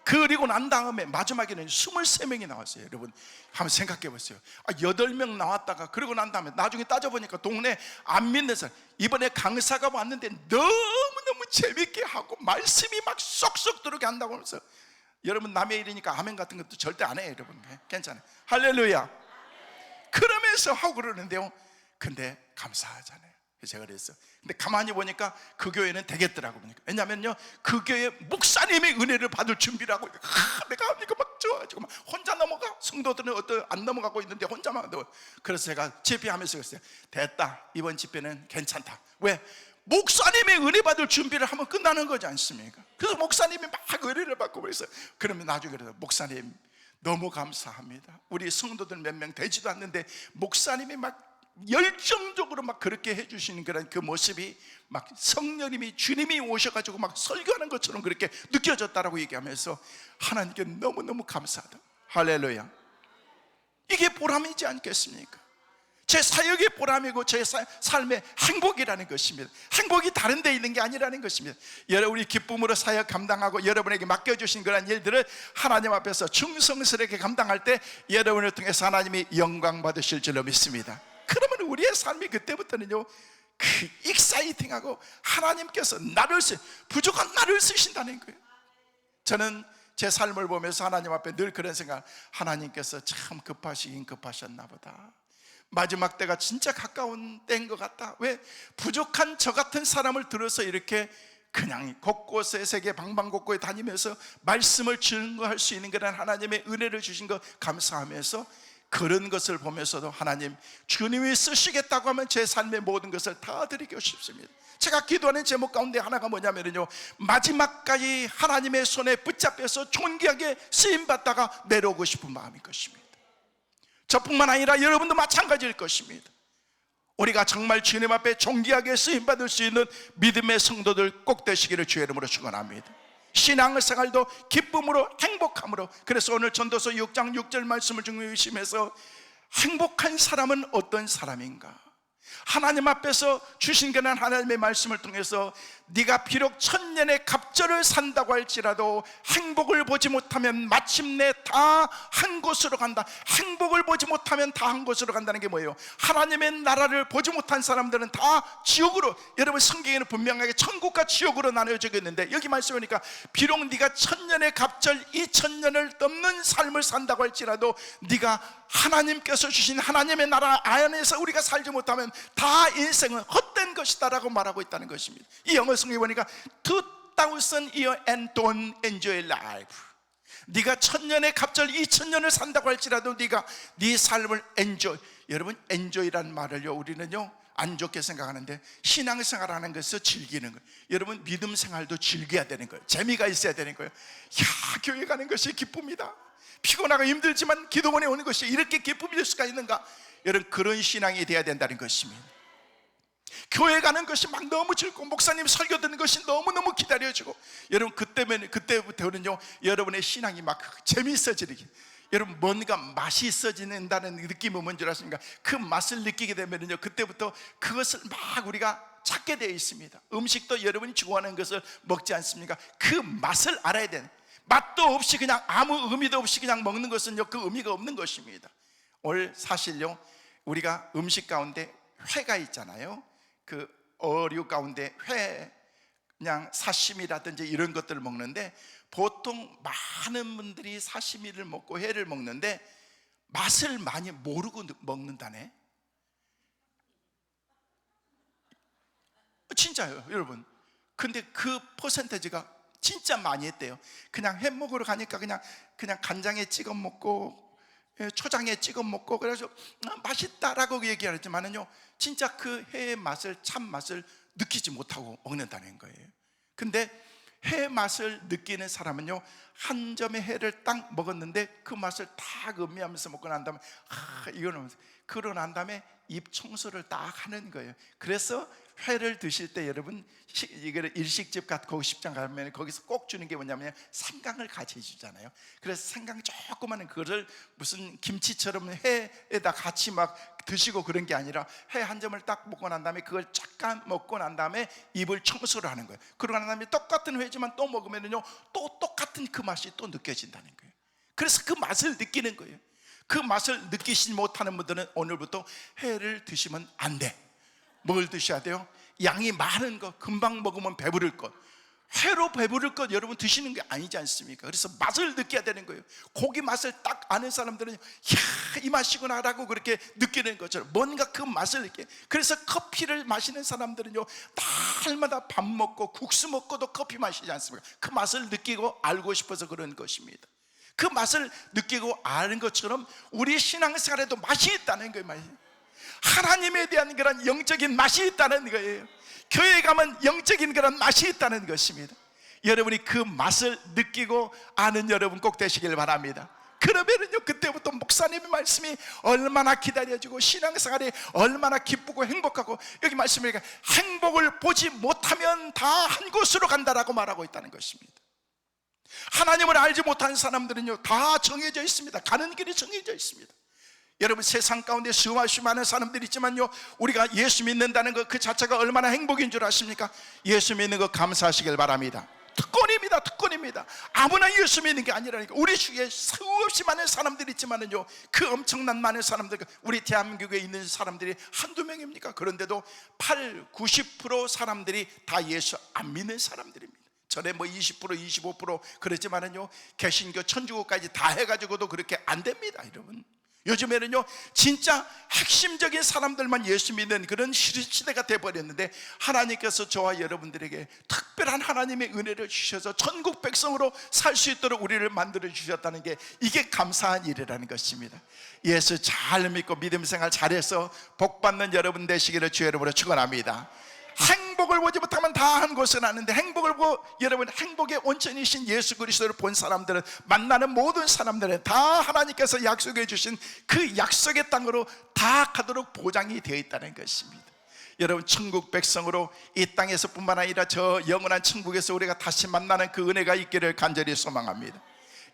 그리고 난 다음에 마지막에는 23명이 나왔어요. 여러분 한번 생각해 보세요. 8명 나왔다가 그리고 난 다음에 나중에 따져보니까 동네 안 믿는 사람, 이번에 강사가 왔는데 너무너무 재밌게 하고 말씀이 막 쏙쏙 들어오게 한다고 하면서, 여러분 남의 일이니까 아멘 같은 것도 절대 안 해요. 여러분 괜찮아요. 할렐루야. 그러면서 하고 그러는데요, 근데 감사하잖아요. 제가 그랬어요. 근데 가만히 보니까 그 교회는 되겠더라고. 보니까 왜냐면요 그 교회 목사님의 은혜를 받을 준비를 하고 내가 하니까 막 좋아가지고 막 혼자 넘어가, 성도들은 안 넘어가고 있는데 혼자만 넘어가. 그래서 제가 집회하면서 그랬어요. 됐다, 이번 집회는 괜찮다. 왜? 목사님의 은혜 받을 준비를 하면 끝나는 거지 않습니까? 그래서 목사님이 막 은혜를 받고 그래서, 그러면 나중에 그래서 목사님 너무 감사합니다. 우리 성도들 몇 명 되지도 않는데 목사님이 막 열정적으로 막 그렇게 해주시는 그런 그 모습이 막 성령님이 주님이 오셔가지고 막 설교하는 것처럼 그렇게 느껴졌다라고 얘기하면서 하나님께 너무너무 감사하다. 할렐루야. 이게 보람이지 않겠습니까? 제 사역의 보람이고 제 삶의 행복이라는 것입니다. 행복이 다른 데 있는 게 아니라는 것입니다. 여러분이 기쁨으로 사역 감당하고 여러분에게 맡겨주신 그런 일들을 하나님 앞에서 충성스럽게 감당할 때 여러분을 통해서 하나님이 영광 받으실 줄로 믿습니다. 그러면 우리의 삶이 그때부터는요 그 익사이팅하고 하나님께서 부족한 나를 쓰신다는 거예요. 저는 제 삶을 보면서 하나님 앞에 늘 그런 생각, 하나님께서 참 급하시긴 급하셨나 보다. 마지막 때가 진짜 가까운 때인 것 같다. 왜 부족한 저 같은 사람을 들어서 이렇게 그냥 곳곳에 세계 방방곡곡에 다니면서 말씀을 증거할 수 있는 그런 하나님의 은혜를 주신 것 감사하면서 그런 것을 보면서도 하나님 주님이 쓰시겠다고 하면 제 삶의 모든 것을 다 드리고 싶습니다. 제가 기도하는 제목 가운데 하나가 뭐냐면요, 마지막까지 하나님의 손에 붙잡혀서 존귀하게 쓰임받다가 내려오고 싶은 마음인 것입니다. 저뿐만 아니라 여러분도 마찬가지일 것입니다. 우리가 정말 주님 앞에 존귀하게 쓰임받을 수 있는 믿음의 성도들 꼭 되시기를 주의 이름으로 축원합니다. 신앙생활도 기쁨으로 행복함으로. 그래서 오늘 전도서 6장 6절 말씀을 중요시하면서 행복한 사람은 어떤 사람인가? 하나님 앞에서 주신 그런 하나님의 말씀을 통해서 네가 비록 천년의 갑절을 산다고 할지라도 행복을 보지 못하면 마침내 다 한 곳으로 간다. 행복을 보지 못하면 다 한 곳으로 간다는 게 뭐예요? 하나님의 나라를 보지 못한 사람들은 다 지옥으로, 여러분 성경에는 분명하게 천국과 지옥으로 나눠져 있는데 여기 말씀해 보니까 비록 네가 천년의 갑절 2000년을 넘는 삶을 산다고 할지라도 네가 하나님께서 주신 하나님의 나라 안에서 우리가 살지 못하면 다 인생은 헛된 것이다 라고 말하고 있다는 것입니다. 이 영어 성경에 보니까 2000 year and don't enjoy life. 네가 천년의 갑절 2000년을 산다고 할지라도 네가 네 삶을 enjoy. 여러분 enjoy라는 말을요 우리는요 안 좋게 생각하는데 신앙생활하는 것을 즐기는 거예요. 여러분 믿음 생활도 즐겨야 되는 거예요. 재미가 있어야 되는 거예요. 야, 교회 가는 것이 기쁨이다. 피곤하고 힘들지만 기도원에 오는 것이 이렇게 기쁨일 수가 있는가? 여러분 그런 신앙이 돼야 된다는 것입니다. 교회 가는 것이 막 너무 즐겁고 목사님 설교 듣는 것이 너무너무 기다려지고, 여러분 그때부터는요 여러분의 신앙이 막 재미있어지는, 여러분 뭔가 맛이 있어진다는 느낌은 뭔지 아십니까? 그 맛을 느끼게 되면요 그때부터 그것을 막 우리가 찾게 되어 있습니다. 음식도 여러분이 좋아하는 것을 먹지 않습니까? 그 맛을 알아야 되는, 맛도 없이 그냥 아무 의미도 없이 그냥 먹는 것은요 그 의미가 없는 것입니다. 오늘 사실요 우리가 음식 가운데 회가 있잖아요. 그 어류 가운데 회, 그냥 사시미라든지 이런 것들을 먹는데 보통 많은 분들이 사시미를 먹고 회를 먹는데 맛을 많이 모르고 먹는다네. 진짜요 여러분. 근데 그 퍼센테이지가 진짜 많이 했대요. 그냥 회 먹으러 가니까 그냥 간장에 찍어 먹고 초장에 찍어 먹고 그래서 맛있다라고 얘기하지만은요 진짜 그 회의 맛을 참 맛을 느끼지 못하고 먹는다는 거예요. 근데 회 맛을 느끼는 사람은요 한 점의 회를 딱 먹었는데 그 맛을 딱 음미하면서 먹고 난 다음에 이거는 그러고 난 다음에 입 청소를 딱 하는 거예요. 그래서 회를 드실 때 여러분 이거를 일식집 같고 고식장 가면 거기서 꼭 주는 게 뭐냐면 생강을 같이 주잖아요. 그래서 생강 조그마한 그거를 무슨 김치처럼 회에다 같이 막 드시고 그런 게 아니라 회 한 점을 딱 먹고 난 다음에 그걸 잠깐 먹고 난 다음에 입을 청소를 하는 거예요. 그러고 난 다음에 똑같은 회지만 또 먹으면요 또 똑같은 그 맛이 또 느껴진다는 거예요. 그래서 그 맛을 느끼는 거예요. 그 맛을 느끼지 못하는 분들은 오늘부터 회를 드시면 안 돼. 뭘 드셔야 돼요? 양이 많은 것, 금방 먹으면 배부를 것, 회로 배부를 것 여러분 드시는 게 아니지 않습니까? 그래서 맛을 느껴야 되는 거예요. 고기 맛을 딱 아는 사람들은 이 맛이구나 라고 그렇게 느끼는 것처럼 뭔가 그 맛을 느껴요. 그래서 커피를 마시는 사람들은요 날마다 밥 먹고 국수 먹고도 커피 마시지 않습니까? 그 맛을 느끼고 알고 싶어서 그런 것입니다. 그 맛을 느끼고 아는 것처럼 우리 신앙생활에도 맛이 있다는 거예요. 하나님에 대한 그런 영적인 맛이 있다는 거예요. 교회에 가면 영적인 그런 맛이 있다는 것입니다. 여러분이 그 맛을 느끼고 아는 여러분 꼭 되시길 바랍니다. 그러면은요 그때부터 목사님의 말씀이 얼마나 기다려지고 신앙생활이 얼마나 기쁘고 행복하고, 여기 말씀이니까 행복을 보지 못하면 다 한 곳으로 간다라고 말하고 있다는 것입니다. 하나님을 알지 못한 사람들은요 다 정해져 있습니다. 가는 길이 정해져 있습니다. 여러분, 세상 가운데 수없이 많은 사람들이 있지만요, 우리가 예수 믿는다는 것 그 자체가 얼마나 행복인 줄 아십니까? 예수 믿는 거 감사하시길 바랍니다. 특권입니다. 특권입니다. 아무나 예수 믿는 게 아니라니까. 우리 주위에 수없이 많은 사람들이 있지만은요, 그 엄청난 많은 사람들, 우리 대한민국에 있는 사람들이 한두 명입니까? 그런데도 90% 사람들이 다 예수 안 믿는 사람들입니다. 전에 뭐 20%, 25% 그랬지만은요, 개신교, 천주교까지 다 해가지고도 그렇게 안 됩니다, 여러분. 요즘에는요, 진짜 핵심적인 사람들만 예수 믿는 그런 시대가 돼버렸는데, 하나님께서 저와 여러분들에게 특별한 하나님의 은혜를 주셔서 천국 백성으로 살 수 있도록 우리를 만들어 주셨다는 게, 이게 감사한 일이라는 것입니다. 예수 잘 믿고 믿음 생활 잘해서 복 받는 여러분 되시기를 주의 이름으로 축원합니다. 행복을 보지 못하면 다 한 곳은 아는데, 행복을 보고, 여러분, 행복의 온천이신 예수 그리스도를 본 사람들은, 만나는 모든 사람들은 다 하나님께서 약속해 주신 그 약속의 땅으로 다 가도록 보장이 되어 있다는 것입니다. 여러분, 천국 백성으로 이 땅에서 뿐만 아니라 저 영원한 천국에서 우리가 다시 만나는 그 은혜가 있기를 간절히 소망합니다.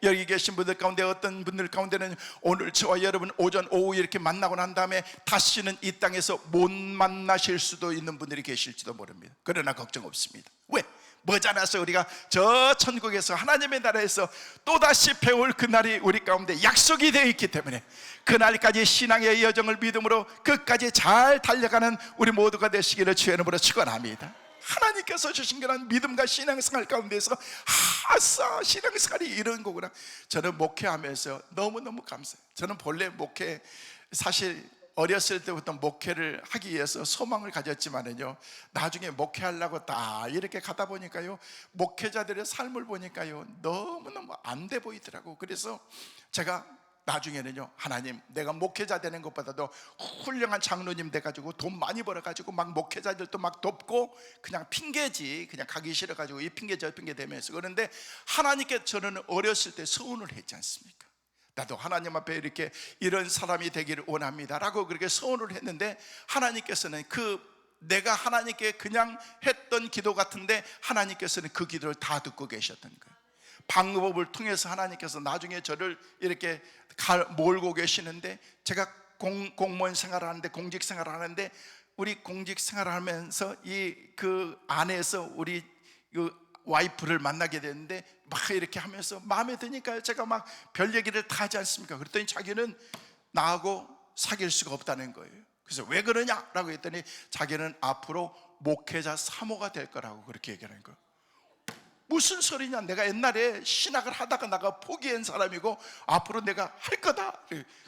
여기 계신 분들 가운데 어떤 분들 가운데는 오늘 저와 여러분 오전 오후 이렇게 만나고 난 다음에 다시는 이 땅에서 못 만나실 수도 있는 분들이 계실지도 모릅니다. 그러나 걱정 없습니다. 왜? 머지않아서 우리가 저 천국에서, 하나님의 나라에서 또다시 배울 그날이 우리 가운데 약속이 되어 있기 때문에, 그날까지 신앙의 여정을 믿음으로 끝까지 잘 달려가는 우리 모두가 되시기를 주의 이름으로 축원합니다. 하나님께서 주신 그런 믿음과 신앙생활 가운데서, 아싸, 신앙생활이 이런 거구나. 저는 목회하면서 너무너무 감사해요. 저는 본래 목회, 사실 어렸을 때부터 목회를 하기 위해서 소망을 가졌지만은요, 나중에 목회하려고 딱 이렇게 가다 보니까요, 목회자들의 삶을 보니까요, 너무너무 안 돼 보이더라고. 그래서 제가 나중에는요, 하나님, 내가 목회자 되는 것보다도 훌륭한 장로님 돼가지고 돈 많이 벌어가지고 막 목회자들도 막 돕고, 그냥 핑계지, 그냥 가기 싫어가지고 이 핑계 저 핑계 대면서. 그런데 하나님께 저는 어렸을 때 서운을 했지 않습니까? 나도 하나님 앞에 이렇게 이런 사람이 되기를 원합니다 라고 그렇게 서운을 했는데, 하나님께서는 내가 하나님께 그냥 했던 기도 같은데, 하나님께서는 그 기도를 다 듣고 계셨던 거예요. 방법을 통해서 하나님께서 나중에 저를 이렇게 몰고 계시는데, 제가 공무원 생활을 하는데, 공직 생활을 하는데, 우리 공직 생활을 하면서 그 안에서 우리 와이프를 만나게 됐는데, 막 이렇게 하면서 마음에 드니까 제가 막 별 얘기를 다 하지 않습니까? 그랬더니 자기는 나하고 사귈 수가 없다는 거예요. 그래서 왜 그러냐라고 했더니, 자기는 앞으로 목회자 사모가 될 거라고 그렇게 얘기하는 거예요. 무슨 소리냐, 내가 옛날에 신학을 하다가 나가 포기한 사람이고 앞으로 내가 할 거다.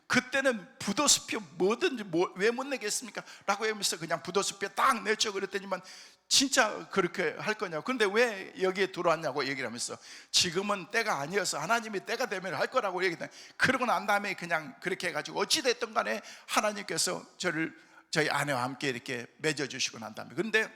그때는 부도수표 뭐든지 왜 못 내겠습니까? 라고 하면서 그냥 부도수표 딱 냈죠. 그랬더니만 진짜 그렇게 할 거냐고. 그런데 왜 여기에 들어왔냐고 얘기를 하면서, 지금은 때가 아니어서 하나님이 때가 되면 할 거라고 얘기했더니, 그러고 난 다음에 그냥 그렇게 해가지고 어찌됐든 간에 하나님께서 저희 아내와 함께 이렇게 맺어주시고 난 다음에, 그런데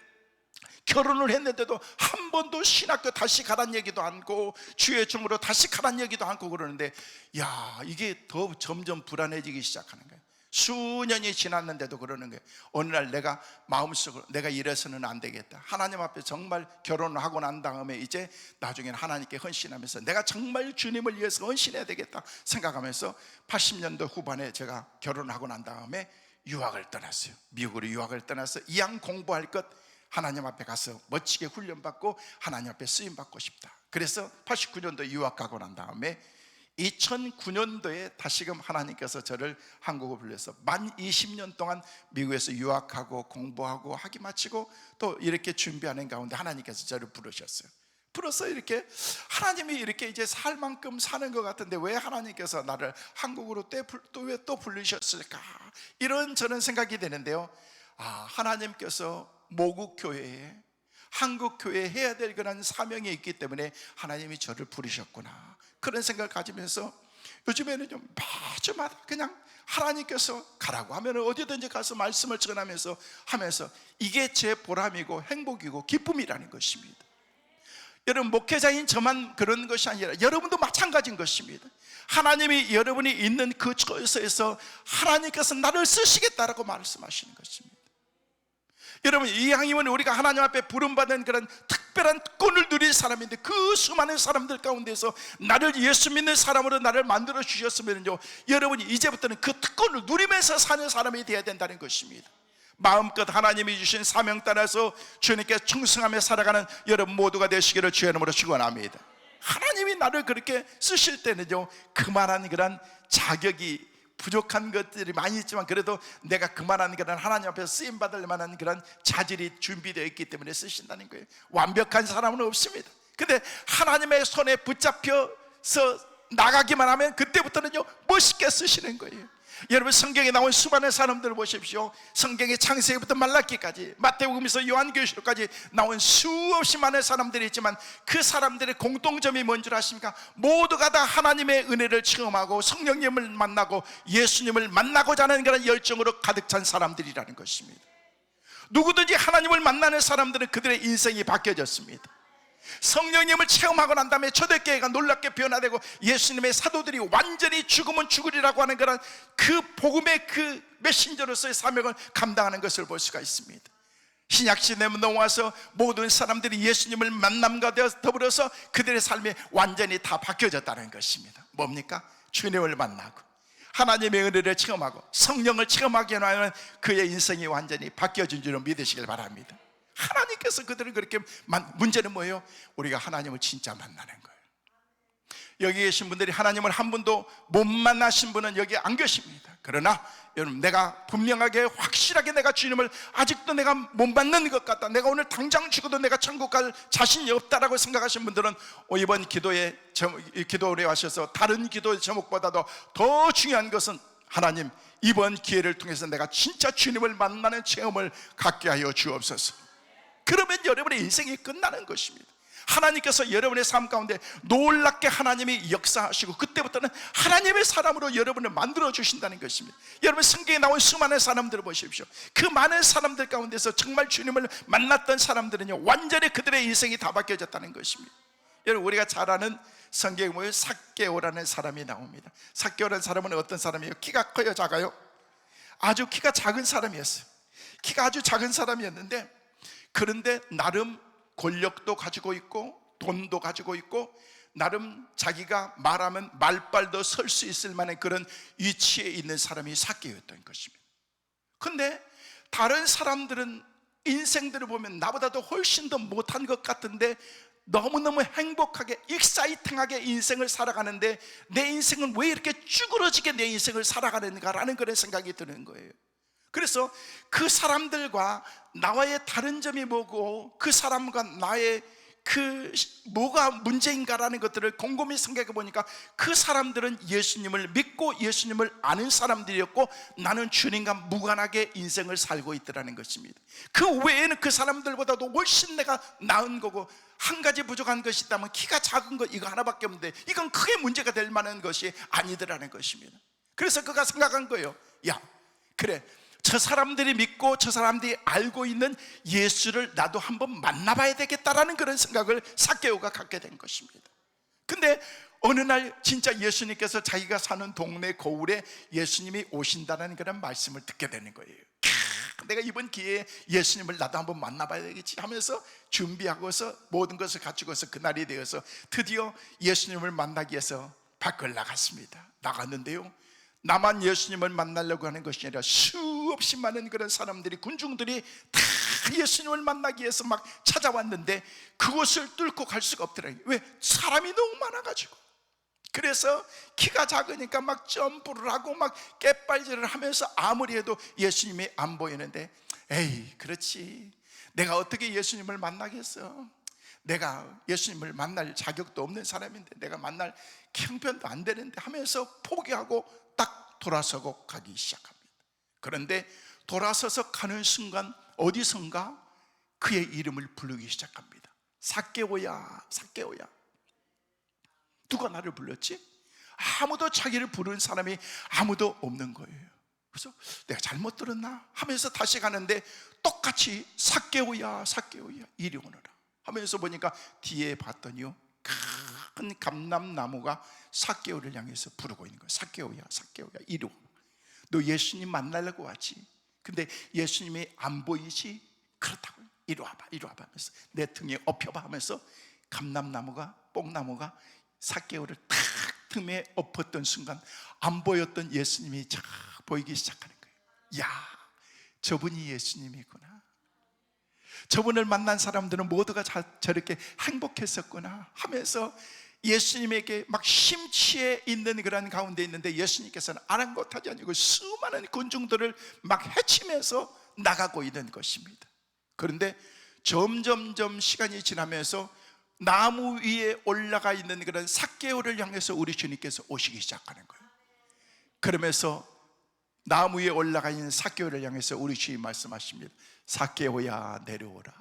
결혼을 했는데도 한 번도 신학교 다시 가란 얘기도 않고, 주의 종으로 다시 가란 얘기도 않고 그러는데, 야, 이게 더 점점 불안해지기 시작하는 거예요. 수년이 지났는데도 그러는 거예요. 어느 날 내가 마음속으로, 내가 이래서는 안 되겠다, 하나님 앞에 정말 결혼을 하고 난 다음에 이제 나중에는 하나님께 헌신하면서 내가 정말 주님을 위해서 헌신해야 되겠다 생각하면서 80년도 후반에 제가 결혼하고 난 다음에 유학을 떠났어요. 미국으로 유학을 떠나서 이왕 공부할 것, 하나님 앞에 가서 멋지게 훈련받고 하나님 앞에 쓰임받고 싶다. 그래서 89년도 유학 가고 난 다음에 2009년도에 다시금 하나님께서 저를 한국으로 불러서 만 20년 동안 미국에서 유학하고 공부하고 학위 마치고 또 이렇게 준비하는 가운데 하나님께서 저를 부르셨어요. 불어서 이렇게 하나님이 이렇게 이제 살 만큼 사는 것 같은데, 왜 하나님께서 나를 한국으로 왜 또 부르셨을까, 이런 저는 생각이 되는데요. 하나님께서 모국 교회에, 한국 교회에 해야 될 그런 사명이 있기 때문에 하나님이 저를 부르셨구나, 그런 생각을 가지면서 요즘에는 좀 매주마다 그냥 하나님께서 가라고 하면 어디든지 가서 말씀을 전하면서 이게 제 보람이고 행복이고 기쁨이라는 것입니다. 여러분, 목회자인 저만 그런 것이 아니라 여러분도 마찬가지인 것입니다. 하나님이 여러분이 있는 그 처소에서 하나님께서 나를 쓰시겠다라고 말씀하시는 것입니다. 여러분, 이왕이면 우리가 하나님 앞에 부름받은 그런 특별한 특권을 누릴 사람인데, 그 수많은 사람들 가운데서 나를 예수 믿는 사람으로 나를 만들어 주셨으면요, 여러분이 이제부터는 그 특권을 누리면서 사는 사람이 되어야 된다는 것입니다. 마음껏 하나님이 주신 사명 따라서 주님께 충성하며 살아가는 여러분 모두가 되시기를 주의 이름으로 축원합니다. 하나님이 나를 그렇게 쓰실 때는요, 그만한 그런 자격이 부족한 것들이 많이 있지만, 그래도 내가 그만한 그런 하나님 앞에서 쓰임받을 만한 그런 자질이 준비되어 있기 때문에 쓰신다는 거예요. 완벽한 사람은 없습니다. 근데 하나님의 손에 붙잡혀서 나가기만 하면 그때부터는요, 멋있게 쓰시는 거예요. 여러분, 성경에 나온 수많은 사람들을 보십시오. 성경의 창세기부터 말라기까지, 마태복음에서 요한계시록까지 나온 수없이 많은 사람들이 있지만, 그 사람들의 공통점이 뭔 줄 아십니까? 모두가 다 하나님의 은혜를 체험하고 성령님을 만나고 예수님을 만나고자 하는 그런 열정으로 가득 찬 사람들이라는 것입니다. 누구든지 하나님을 만나는 사람들은 그들의 인생이 바뀌어졌습니다. 성령님을 체험하고 난 다음에 초대교회가 놀랍게 변화되고, 예수님의 사도들이 완전히 죽으면 죽으리라고 하는 그런 그 복음의 그 메신저로서의 사명을 감당하는 것을 볼 수가 있습니다. 신약시대에 넘어와서 모든 사람들이 예수님을 만남과 더불어서 그들의 삶이 완전히 다 바뀌어졌다는 것입니다. 뭡니까? 주님을 만나고 하나님의 은혜를 체험하고 성령을 체험하게 하면 그의 인생이 완전히 바뀌어진 줄을 믿으시길 바랍니다. 하나님께서 그들을 그렇게 문제는 뭐예요? 우리가 하나님을 진짜 만나는 거예요. 여기 계신 분들이 하나님을 한 번도 못 만나신 분은 여기 안 계십니다. 그러나 여러분, 내가 분명하게 확실하게 내가 주님을 아직도 내가 못 만나는 것 같다, 내가 오늘 당장 죽어도 내가 천국 갈 자신이 없다라고 생각하신 분들은 이번 기도에 기도에 와셔서 다른 기도의 제목보다도 더 중요한 것은, 하나님, 이번 기회를 통해서 내가 진짜 주님을 만나는 체험을 갖게 하여 주옵소서. 그러면 여러분의 인생이 끝나는 것입니다. 하나님께서 여러분의 삶 가운데 놀랍게 하나님이 역사하시고, 그때부터는 하나님의 사람으로 여러분을 만들어 주신다는 것입니다. 여러분, 성경에 나온 수많은 사람들을 보십시오. 그 많은 사람들 가운데서 정말 주님을 만났던 사람들은요, 완전히 그들의 인생이 다 바뀌어졌다는 것입니다. 여러분, 우리가 잘 아는 성경에 보면 삭개오라는 사람이 나옵니다. 삭개오라는 사람은 어떤 사람이에요? 키가 커요, 작아요? 아주 키가 작은 사람이었어요. 키가 아주 작은 사람이었는데, 그런데 나름 권력도 가지고 있고 돈도 가지고 있고, 나름 자기가 말하면 말빨도 설 수 있을 만한 그런 위치에 있는 사람이 삭개오였던 것입니다. 근데 다른 사람들은 인생들을 보면 나보다도 훨씬 더 못한 것 같은데 너무너무 행복하게 익사이팅하게 인생을 살아가는데, 내 인생은 왜 이렇게 쭈그러지게 내 인생을 살아가는가라는 그런 생각이 드는 거예요. 그래서 그 사람들과 나와의 다른 점이 뭐고, 그 사람과 나의 그 뭐가 문제인가라는 것들을 곰곰이 생각해 보니까, 그 사람들은 예수님을 믿고 예수님을 아는 사람들이었고, 나는 주님과 무관하게 인생을 살고 있더라는 것입니다. 그 외에는 그 사람들보다도 훨씬 내가 나은 거고, 한 가지 부족한 것이 있다면 키가 작은 것, 이거 하나밖에 없는데 이건 크게 문제가 될 만한 것이 아니더라는 것입니다. 그래서 그가 생각한 거예요. 야, 그래, 저 사람들이 믿고 저 사람들이 알고 있는 예수를 나도 한번 만나봐야 되겠다라는 그런 생각을 삭개오가 갖게 된 것입니다. 근데 어느 날 진짜 예수님께서 자기가 사는 동네 거울에 예수님이 오신다는 그런 말씀을 듣게 되는 거예요. 내가 이번 기회에 예수님을 나도 한번 만나봐야 되겠지 하면서 준비하고서 모든 것을 갖추고서 그날이 되어서 드디어 예수님을 만나기 위해서 밖을 나갔습니다. 나갔는데요, 나만 예수님을 만나려고 하는 것이 아니라 수없이 많은 그런 사람들이, 군중들이 다 예수님을 만나기 위해서 막 찾아왔는데 그곳을 뚫고 갈 수가 없더라고요. 왜? 사람이 너무 많아가지고. 그래서 키가 작으니까 막 점프를 하고 막 깨빨질을 하면서 아무리 해도 예수님이 안 보이는데, 에이, 그렇지, 내가 어떻게 예수님을 만나겠어? 내가 예수님을 만날 자격도 없는 사람인데, 내가 만날 형편도 안 되는데 하면서 포기하고 딱 돌아서고 가기 시작합니다. 그런데 돌아서서 가는 순간 어디선가 그의 이름을 부르기 시작합니다. 삭개오야, 삭개오야. 누가 나를 불렀지? 아무도 자기를 부르는 사람이 아무도 없는 거예요. 그래서 내가 잘못 들었나 하면서 다시 가는데 똑같이 삭개오야, 삭개오야, 이리 오너라 하면서 보니까 뒤에 봤더니요, 큰 감람나무가 삭개오를 향해서 부르고 있는 거예요. 삭개오야, 삭개오야, 이리 와. 너 예수님 만나려고 왔지? 근데 예수님이 안 보이지? 그렇다고 이리 와봐 이리 와봐 하면서 내 등에 엎혀봐 하면서 감람나무가 뽕나무가 삭개오를 탁 틈에 엎었던 순간 안 보였던 예수님이 쫙 보이기 시작하는 거예요. 야, 저분이 예수님이구나. 저분을 만난 사람들은 모두가 저렇게 행복했었구나 하면서 예수님에게 막 심취해 있는 그런 가운데 있는데 예수님께서는 아랑곳하지 아니고 수많은 군중들을 막 헤치면서 나가고 있는 것입니다. 그런데 점점점 시간이 지나면서 나무 위에 올라가 있는 그런 삭개오를 향해서 우리 주님께서 오시기 시작하는 거예요. 그러면서 나무 위에 올라가 있는 삭개오를 향해서 우리 주님 말씀하십니다. 삭개오야 내려오라.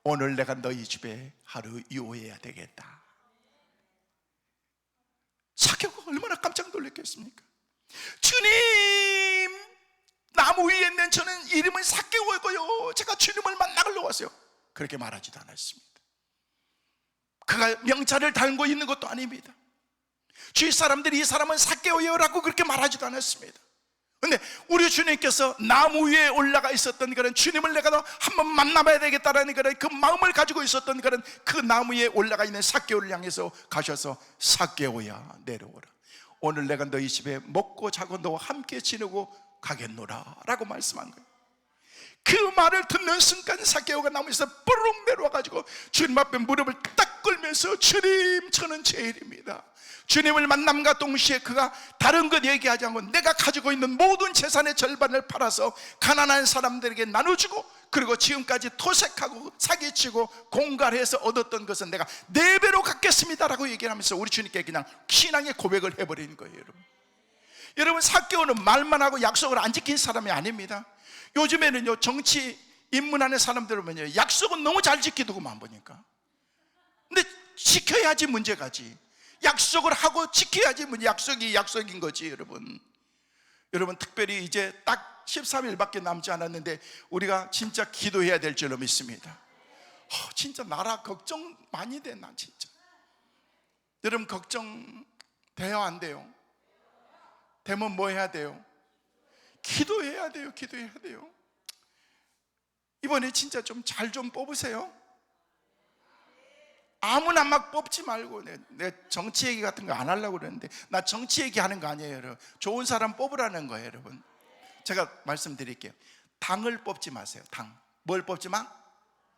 오늘 내가 너희 집에 하루 유호해야 되겠다. 삭개오가 얼마나 깜짝 놀랐겠습니까? 주님, 나무 위에 있는 저는 이름은 삭개오고요, 제가 주님을 만나러 왔어요. 그렇게 말하지도 않았습니다. 그가 명찰을 달고 있는 것도 아닙니다. 주위 사람들이 이 사람은 삭개오여라고 그렇게 말하지도 않았습니다. 그런데 우리 주님께서 나무 위에 올라가 있었던 그런 주님을 내가 한번 만나봐야 되겠다라는 그런 그 마음을 가지고 있었던 그런 그 나무 위에 올라가 있는 삭개오를 향해서 가셔서 삭개오야 내려오라. 오늘 내가 너희 집에 먹고 자고 너와 함께 지내고 가겠노라 라고 말씀한 거예요. 그 말을 듣는 순간 삭개오가 나무에서 뽀록 내려와가지고 주님 앞에 무릎을 딱 꿇면서 주님, 저는 죄인입니다. 주님을 만남과 동시에 그가 다른 것 얘기하지 않고 내가 가지고 있는 모든 재산의 절반을 팔아서 가난한 사람들에게 나눠주고, 그리고 지금까지 토색하고 사기치고 공갈해서 얻었던 것은 내가 4배로 갚겠습니다라고 얘기를 하면서 우리 주님께 그냥 신앙의 고백을 해버린 거예요. 여러분, 삭개오는 말만 하고 약속을 안 지킨 사람이 아닙니다. 요즘에는요, 정치 입문하는 사람들을 보면요, 약속은 너무 잘 지키더구만 보니까. 근데 지켜야지 문제가지. 약속을 하고 지켜야지 문제. 약속이 약속인 거지. 여러분 특별히 이제 딱 13일밖에 남지 않았는데 우리가 진짜 기도해야 될 줄로 믿습니다. 진짜 나라 걱정 많이 돼. 나 진짜. 여러분, 걱정 돼요 안 돼요? 되면 뭐 해야 돼요? 기도해야 돼요. 기도해야 돼요. 이번에 진짜 좀 잘 좀 뽑으세요. 아무나 막 뽑지 말고. 내 정치 얘기 같은 거 안 하려고 그러는데, 나 정치 얘기 하는 거 아니에요, 여러분. 좋은 사람 뽑으라는 거예요, 여러분. 제가 말씀드릴게요. 당을 뽑지 마세요. 당. 뭘 뽑지 마?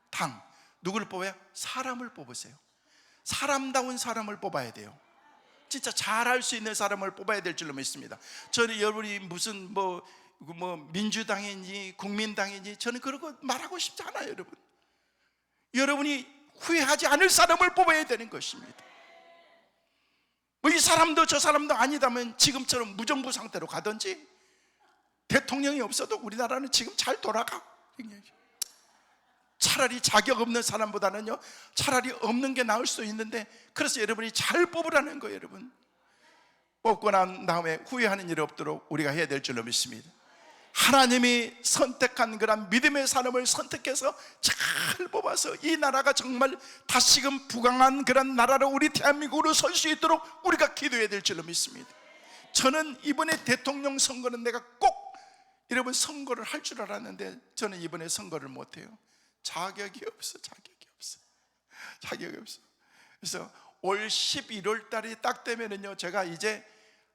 당. 누구를 뽑아요? 사람을 뽑으세요. 사람다운 사람을 뽑아야 돼요. 진짜 잘할 수 있는 사람을 뽑아야 될 줄로 믿습니다. 저는 여러분이 무슨 뭐 민주당인지 국민당인지 저는 그런 거 말하고 싶지 않아요, 여러분. 여러분이 후회하지 않을 사람을 뽑아야 되는 것입니다. 이 사람도 저 사람도 아니다면 지금처럼 무정부 상태로 가든지, 대통령이 없어도 우리나라는 지금 잘 돌아가. 차라리 자격 없는 사람보다는요, 차라리 없는 게 나을 수 있는데, 그래서 여러분이 잘 뽑으라는 거예요. 여러분, 뽑고 난 다음에 후회하는 일이 없도록 우리가 해야 될 줄로 믿습니다. 하나님이 선택한 그런 믿음의 사람을 선택해서 잘 뽑아서 이 나라가 정말 다시금 부강한 그런 나라로 우리 대한민국으로 설 수 있도록 우리가 기도해야 될 줄로 믿습니다. 저는 이번에 대통령 선거는 내가 꼭 여러분 선거를 할 줄 알았는데, 저는 이번에 선거를 못해요. 자격이 없어. 그래서 올 11월 달이 딱 되면은요, 제가 이제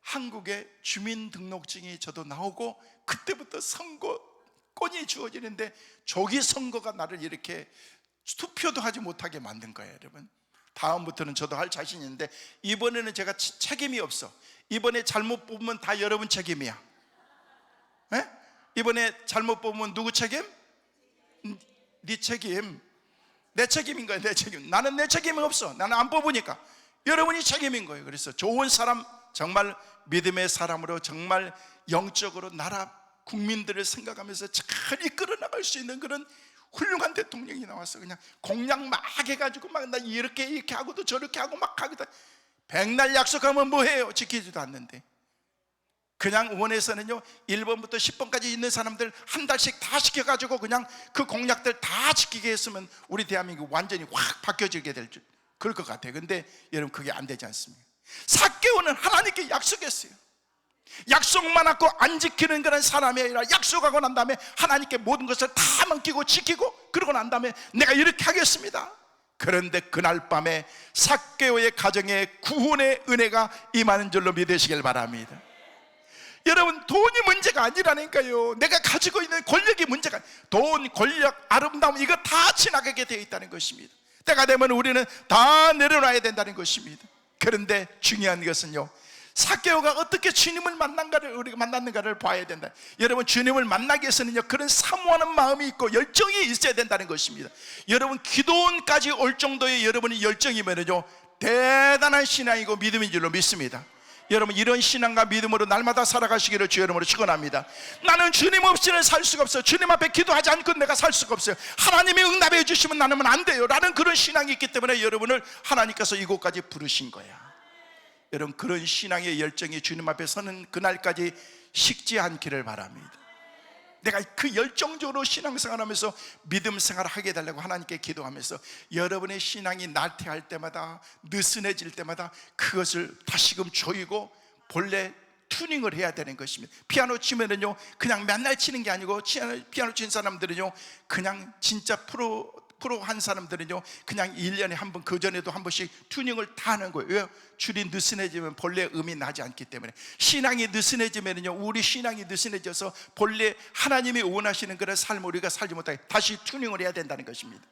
한국의 주민등록증이 저도 나오고 그때부터 선거권이 주어지는데, 조기 선거가 나를 이렇게 투표도 하지 못하게 만든 거예요. 여러분, 다음부터는 저도 할 자신이 있는데, 이번에는 제가 책임이 없어. 이번에 잘못 뽑으면 다 여러분 책임이야. 네? 이번에 잘못 뽑으면 누구 책임? 네 책임. 내 책임인 거야. 내 책임. 나는 내 책임이 없어. 나는 안 뽑으니까. 여러분이 책임인 거예요. 그래서 좋은 사람, 정말 믿음의 사람으로, 정말 영적으로 나라 국민들을 생각하면서 잘 이끌어 나갈 수 있는 그런 훌륭한 대통령이 나와서 그냥 공약 막 해가지고 막 나 이렇게 하고도 저렇게 하고 막 하고도, 백날 약속하면 뭐 해요? 지키지도 않는데. 그냥 원에서는요, 1번부터 10번까지 있는 사람들 한 달씩 다 시켜가지고 그냥 그 공약들 다 지키게 했으면 우리 대한민국 완전히 확 바뀌어지게 될 줄, 그럴 것 같아요. 근데 여러분, 그게 안 되지 않습니까? 삭개오는 하나님께 약속했어요. 약속만 하고 안 지키는 그런 사람이 아니라 약속하고 난 다음에 하나님께 모든 것을 다 맡기고 지키고 그러고 난 다음에 내가 이렇게 하겠습니다. 그런데 그날 밤에 삭개오의 가정에 구원의 은혜가 임하는 줄로 믿으시길 바랍니다. 여러분, 돈이 문제가 아니라니까요. 내가 가지고 있는 권력이 문제가, 돈, 권력, 아름다움 이거 다 지나가게 되어 있다는 것입니다. 때가 되면 우리는 다 내려놔야 된다는 것입니다. 그런데 중요한 것은요, 삭개오가 어떻게 주님을 우리가 만났는가를 봐야 된다. 여러분, 주님을 만나기 위해서는요, 그런 사모하는 마음이 있고 열정이 있어야 된다는 것입니다. 여러분, 기도원까지 올 정도의 여러분의 열정이면요, 대단한 신앙이고 믿음인 줄로 믿습니다. 여러분, 이런 신앙과 믿음으로 날마다 살아가시기를 주의 이름으로 축원합니다. 나는 주님 없이는 살 수가 없어요. 주님 앞에 기도하지 않고 내가 살 수가 없어요. 하나님이 응답해 주시면 나는 안 돼요 라는 그런 신앙이 있기 때문에 여러분을 하나님께서 이곳까지 부르신 거야. 여러분, 그런 신앙의 열정이 주님 앞에 서는 그날까지 식지 않기를 바랍니다. 내가 그 열정적으로 신앙생활하면서 믿음생활을 하게 해달라고 하나님께 기도하면서 여러분의 신앙이 나태할 때마다, 느슨해질 때마다 그것을 다시금 조이고 본래 튜닝을 해야 되는 것입니다. 피아노 치면은요, 그냥 맨날 치는 게 아니고, 피아노 치는 사람들은요, 그냥 진짜 프로 한 사람들은요, 그냥 1년에 한 번, 그 전에도 한 번씩 튜닝을 다 하는 거예요. 왜요? 줄이 느슨해지면 본래 음이 나지 않기 때문에. 신앙이 느슨해지면요, 우리 신앙이 느슨해져서 본래 하나님이 원하시는 그런 삶을 우리가 살지 못하게 다시 튜닝을 해야 된다는 것입니다.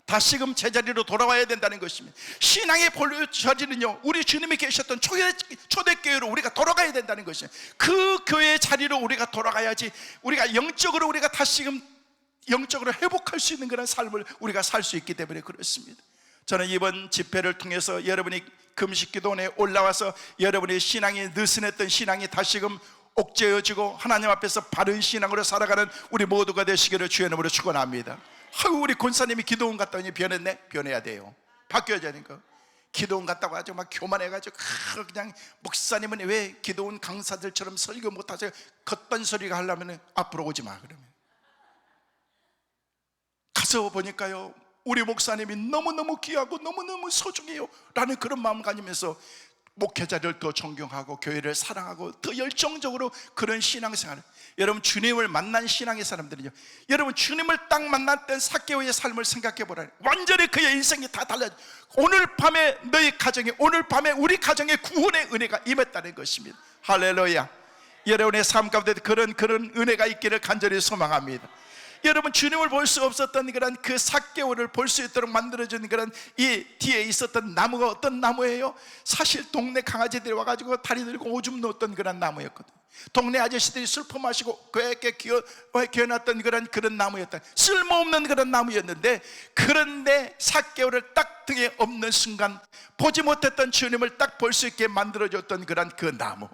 다시금 제자리로 돌아와야 된다는 것입니다. 신앙의 본래 자리는요, 우리 주님이 계셨던 초대교회로 우리가 돌아가야 된다는 것입니다. 그 교회의 자리로 우리가 돌아가야지 우리가 영적으로 우리가 다시금 영적으로 회복할 수 있는 그런 삶을 우리가 살 수 있기 때문에 그렇습니다. 저는 이번 집회를 통해서 여러분이 금식기도원에 올라와서 여러분의 신앙이 느슨했던 신앙이 다시금 옥죄어지고 하나님 앞에서 바른 신앙으로 살아가는 우리 모두가 되시기를 주의 이름으로 축원합니다. 우리 권사님이 기도원 갔다 오니 변했네? 변해야 돼요. 바뀌어야 되니까. 기도원 갔다고 아주 막 교만해가지고 그냥 목사님은 왜 기도원 강사들처럼 설교 못하세요? 겉단 소리가 하려면 앞으로 오지 마 그러면. 가서 보니까요, 우리 목사님이 너무너무 귀하고 너무너무 소중해요 라는 그런 마음 가지면서 목회자를 더 존경하고 교회를 사랑하고 더 열정적으로 그런 신앙생활. 여러분, 주님을 만난 신앙의 사람들은요, 여러분 주님을 딱 만났던 삭개오의 삶을 생각해 보라. 완전히 그의 인생이 다 달라져. 오늘 밤에 너희 가정에, 오늘 밤에 우리 가정에 구원의 은혜가 임했다는 것입니다. 할렐루야. 여러분의 삶 가운데 그런 은혜가 있기를 간절히 소망합니다. 여러분, 주님을 볼 수 없었던 그런 그 삭개오를 볼 수 있도록 만들어준 그런 이 뒤에 있었던 나무가 어떤 나무예요? 사실 동네 강아지들이 와가지고 다리 들고 오줌 놓았던 그런 나무였거든요. 동네 아저씨들이 슬퍼 마시고 그에게 기어놨던 그런 나무였다. 쓸모없는 그런 나무였는데, 그런데 삭개오를 딱 등에 업는 순간 보지 못했던 주님을 딱 볼 수 있게 만들어줬던 그런 그 나무.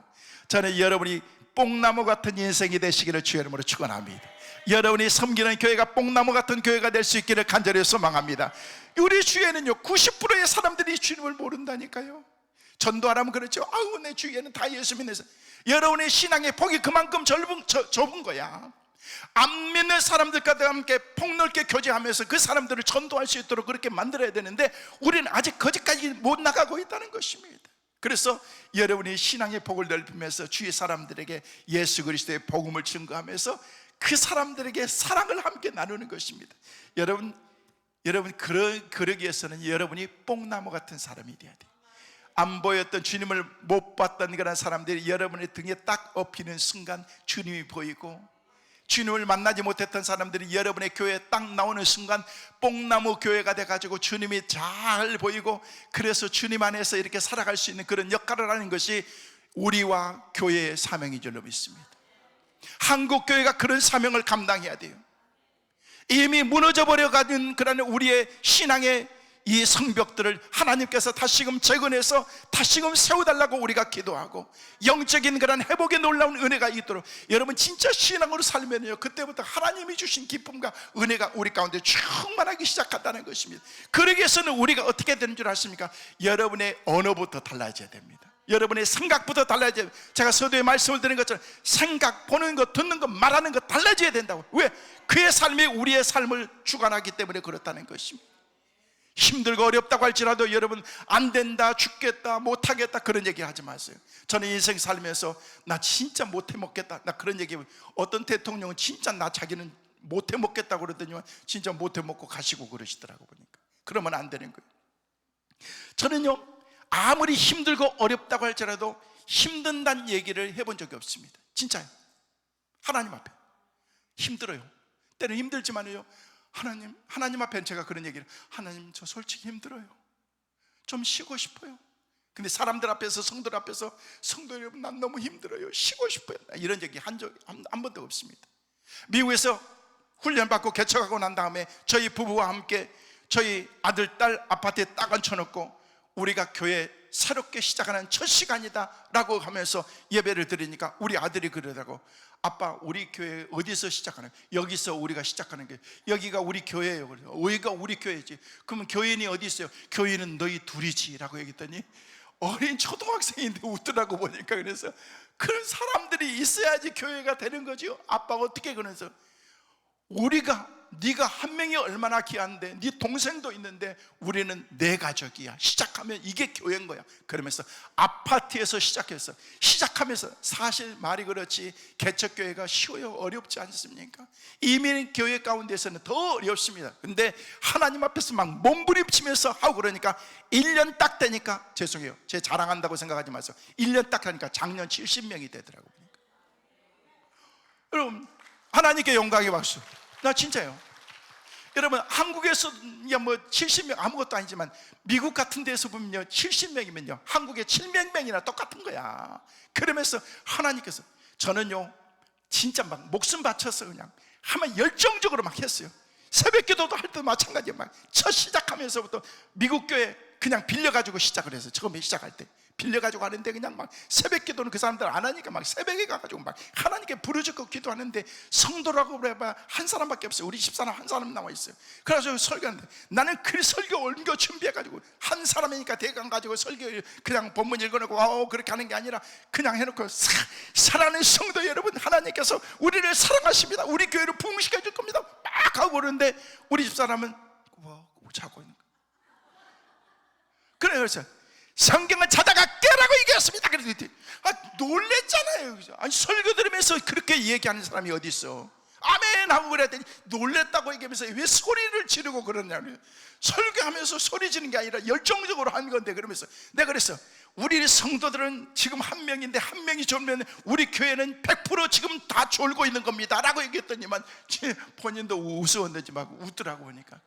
저는 여러분이 뽕나무 같은 인생이 되시기를 주의 이름으로 축원합니다. 여러분이 섬기는 교회가 뽕나무 같은 교회가 될 수 있기를 간절히 소망합니다. 우리 주위에는요, 90%의 사람들이 주님을 모른다니까요. 전도하라면 그렇죠. 아우, 내 주위에는 다 예수 믿는 사람. 여러분의 신앙의 폭이 그만큼 좁은 거야. 안 믿는 사람들과 함께 폭넓게 교제하면서 그 사람들을 전도할 수 있도록 그렇게 만들어야 되는데, 우리는 아직 거기까지 못 나가고 있다는 것입니다. 그래서 여러분이 신앙의 폭을 넓히면서 주위 사람들에게 예수 그리스도의 복음을 증거하면서 그 사람들에게 사랑을 함께 나누는 것입니다. 여러분 그러기 위해서는 여러분이 뽕나무 같은 사람이 돼야 돼요. 안 보였던, 주님을 못 봤던 그런 사람들이 여러분의 등에 딱 업히는 순간 주님이 보이고, 주님을 만나지 못했던 사람들이 여러분의 교회에 딱 나오는 순간 뽕나무 교회가 돼가지고 주님이 잘 보이고, 그래서 주님 안에서 이렇게 살아갈 수 있는 그런 역할을 하는 것이 우리와 교회의 사명인 줄로 믿습니다. 한국교회가 그런 사명을 감당해야 돼요. 이미 무너져버려가는 그런 우리의 신앙의 이 성벽들을 하나님께서 다시금 재건해서 다시금 세워달라고 우리가 기도하고, 영적인 그런 회복의 놀라운 은혜가 있도록, 여러분 진짜 신앙으로 살면요, 그때부터 하나님이 주신 기쁨과 은혜가 우리 가운데 충만하기 시작한다는 것입니다. 그러기 위해서는 우리가 어떻게 되는 줄 아십니까? 여러분의 언어부터 달라져야 됩니다. 여러분의 생각부터 달라져야 돼요. 제가 서두에 말씀을 드린 것처럼 생각, 보는 것, 듣는 것, 말하는 것 달라져야 된다고. 왜? 그의 삶이 우리의 삶을 주관하기 때문에 그렇다는 것입니다. 힘들고 어렵다고 할지라도 여러분 안 된다, 죽겠다, 못하겠다 그런 얘기 하지 마세요. 저는 인생 살면서 나 진짜 못해 먹겠다, 나 그런 얘기, 어떤 대통령은 진짜 나 자기는 못해 먹겠다고 그러더니만 진짜 못해 먹고 가시고 그러시더라고 보니까. 그러면 안 되는 거예요. 저는요, 아무리 힘들고 어렵다고 할지라도 힘든다는 얘기를 해본 적이 없습니다. 진짜요. 하나님 앞에 힘들어요. 때는 힘들지만요, 하나님 앞에 제가 그런 얘기를, 하나님 저 솔직히 힘들어요, 좀 쉬고 싶어요. 근데 사람들 앞에서, 성도들 앞에서, 성도 여러분 난 너무 힘들어요, 쉬고 싶어요, 이런 얘기 한 적 한 번도 없습니다. 미국에서 훈련받고 개척하고 난 다음에 저희 부부와 함께 저희 아들, 딸 아파트에 딱 앉혀놓고 우리가 교회 새롭게 시작하는 첫 시간이다 라고 하면서 예배를 드리니까 우리 아들이 그러더라고. 아빠, 우리 교회 어디서 시작하는? 여기서 우리가 시작하는 게, 여기가 우리 교회예요. 여기가 우리 교회지. 그러면 교인이 어디 있어요? 교인은 너희 둘이지 라고 얘기했더니 어린 초등학생인데 웃더라고 보니까. 그래서 그런 사람들이 있어야지 교회가 되는 거죠. 아빠가 어떻게 그러면서, 네가 한 명이 얼마나 귀한데, 네 동생도 있는데 우리는 내 가족이야, 시작하면 이게 교회인 거야. 그러면서 아파트에서 시작하면서 사실 말이 그렇지 개척교회가 쉬워요? 어렵지 않습니까? 이민교회 가운데서는 더 어렵습니다. 근데 하나님 앞에서 막 몸부림치면서 하고 그러니까 1년 딱 되니까, 죄송해요, 제 자랑한다고 생각하지 마세요, 1년 딱 하니까 작년 70명이 되더라고요. 여러분 하나님께 영광의 박수. 나 진짜요. 여러분 한국에서 뭐 70명 아무것도 아니지만 미국 같은 데서 보면요 70명이면요 한국의 700명이나 똑같은 거야. 그러면서 하나님께서, 저는요 진짜 막 목숨 바쳐서 그냥 하면 열정적으로 막 했어요. 새벽 기도도 할 때도 마찬가지예요. 막 첫 시작하면서부터 미국 교회 그냥 빌려가지고 시작을 했어요. 처음에 시작할 때 빌려가지고 하는데, 그냥 막 새벽 기도는 그 사람들 안 하니까 막 새벽에 가가지고 막 하나님께 부르짖고 기도하는데, 성도라고 그래봐 한 사람밖에 없어요. 우리 집사람 한 사람 나와 있어요. 그래가지고 설교하는데, 나는 그 설교 옮겨 준비해가지고 한 사람이니까 대강 가지고 설교 그냥 본문 읽어놓고 그렇게 하는 게 아니라 그냥 해놓고, 사랑하는 성도 여러분, 하나님께서 우리를 사랑하십니다, 우리 교회를 부흥시켜 줄 겁니다 막 하고 그러는데 우리 집사람은 자고 있는 거예요. 그래서 성경을 찾아가 깨라고 얘기했습니다. 그랬더니 놀랬잖아요. 아니 설교 들으면서 그렇게 얘기하는 사람이 어디 있어? 아멘 하고 그랬더니 놀랬다고 얘기하면서 왜 소리를 지르고 그러냐면, 설교하면서 소리 지르는 게 아니라 열정적으로 하는 건데. 그러면서 내가 그랬어, 우리 성도들은 지금 한 명인데 한 명이 졸면 우리 교회는 100% 지금 다 졸고 있는 겁니다 라고 얘기했더니만 본인도 우스웠는지 막 웃더라고 보니까.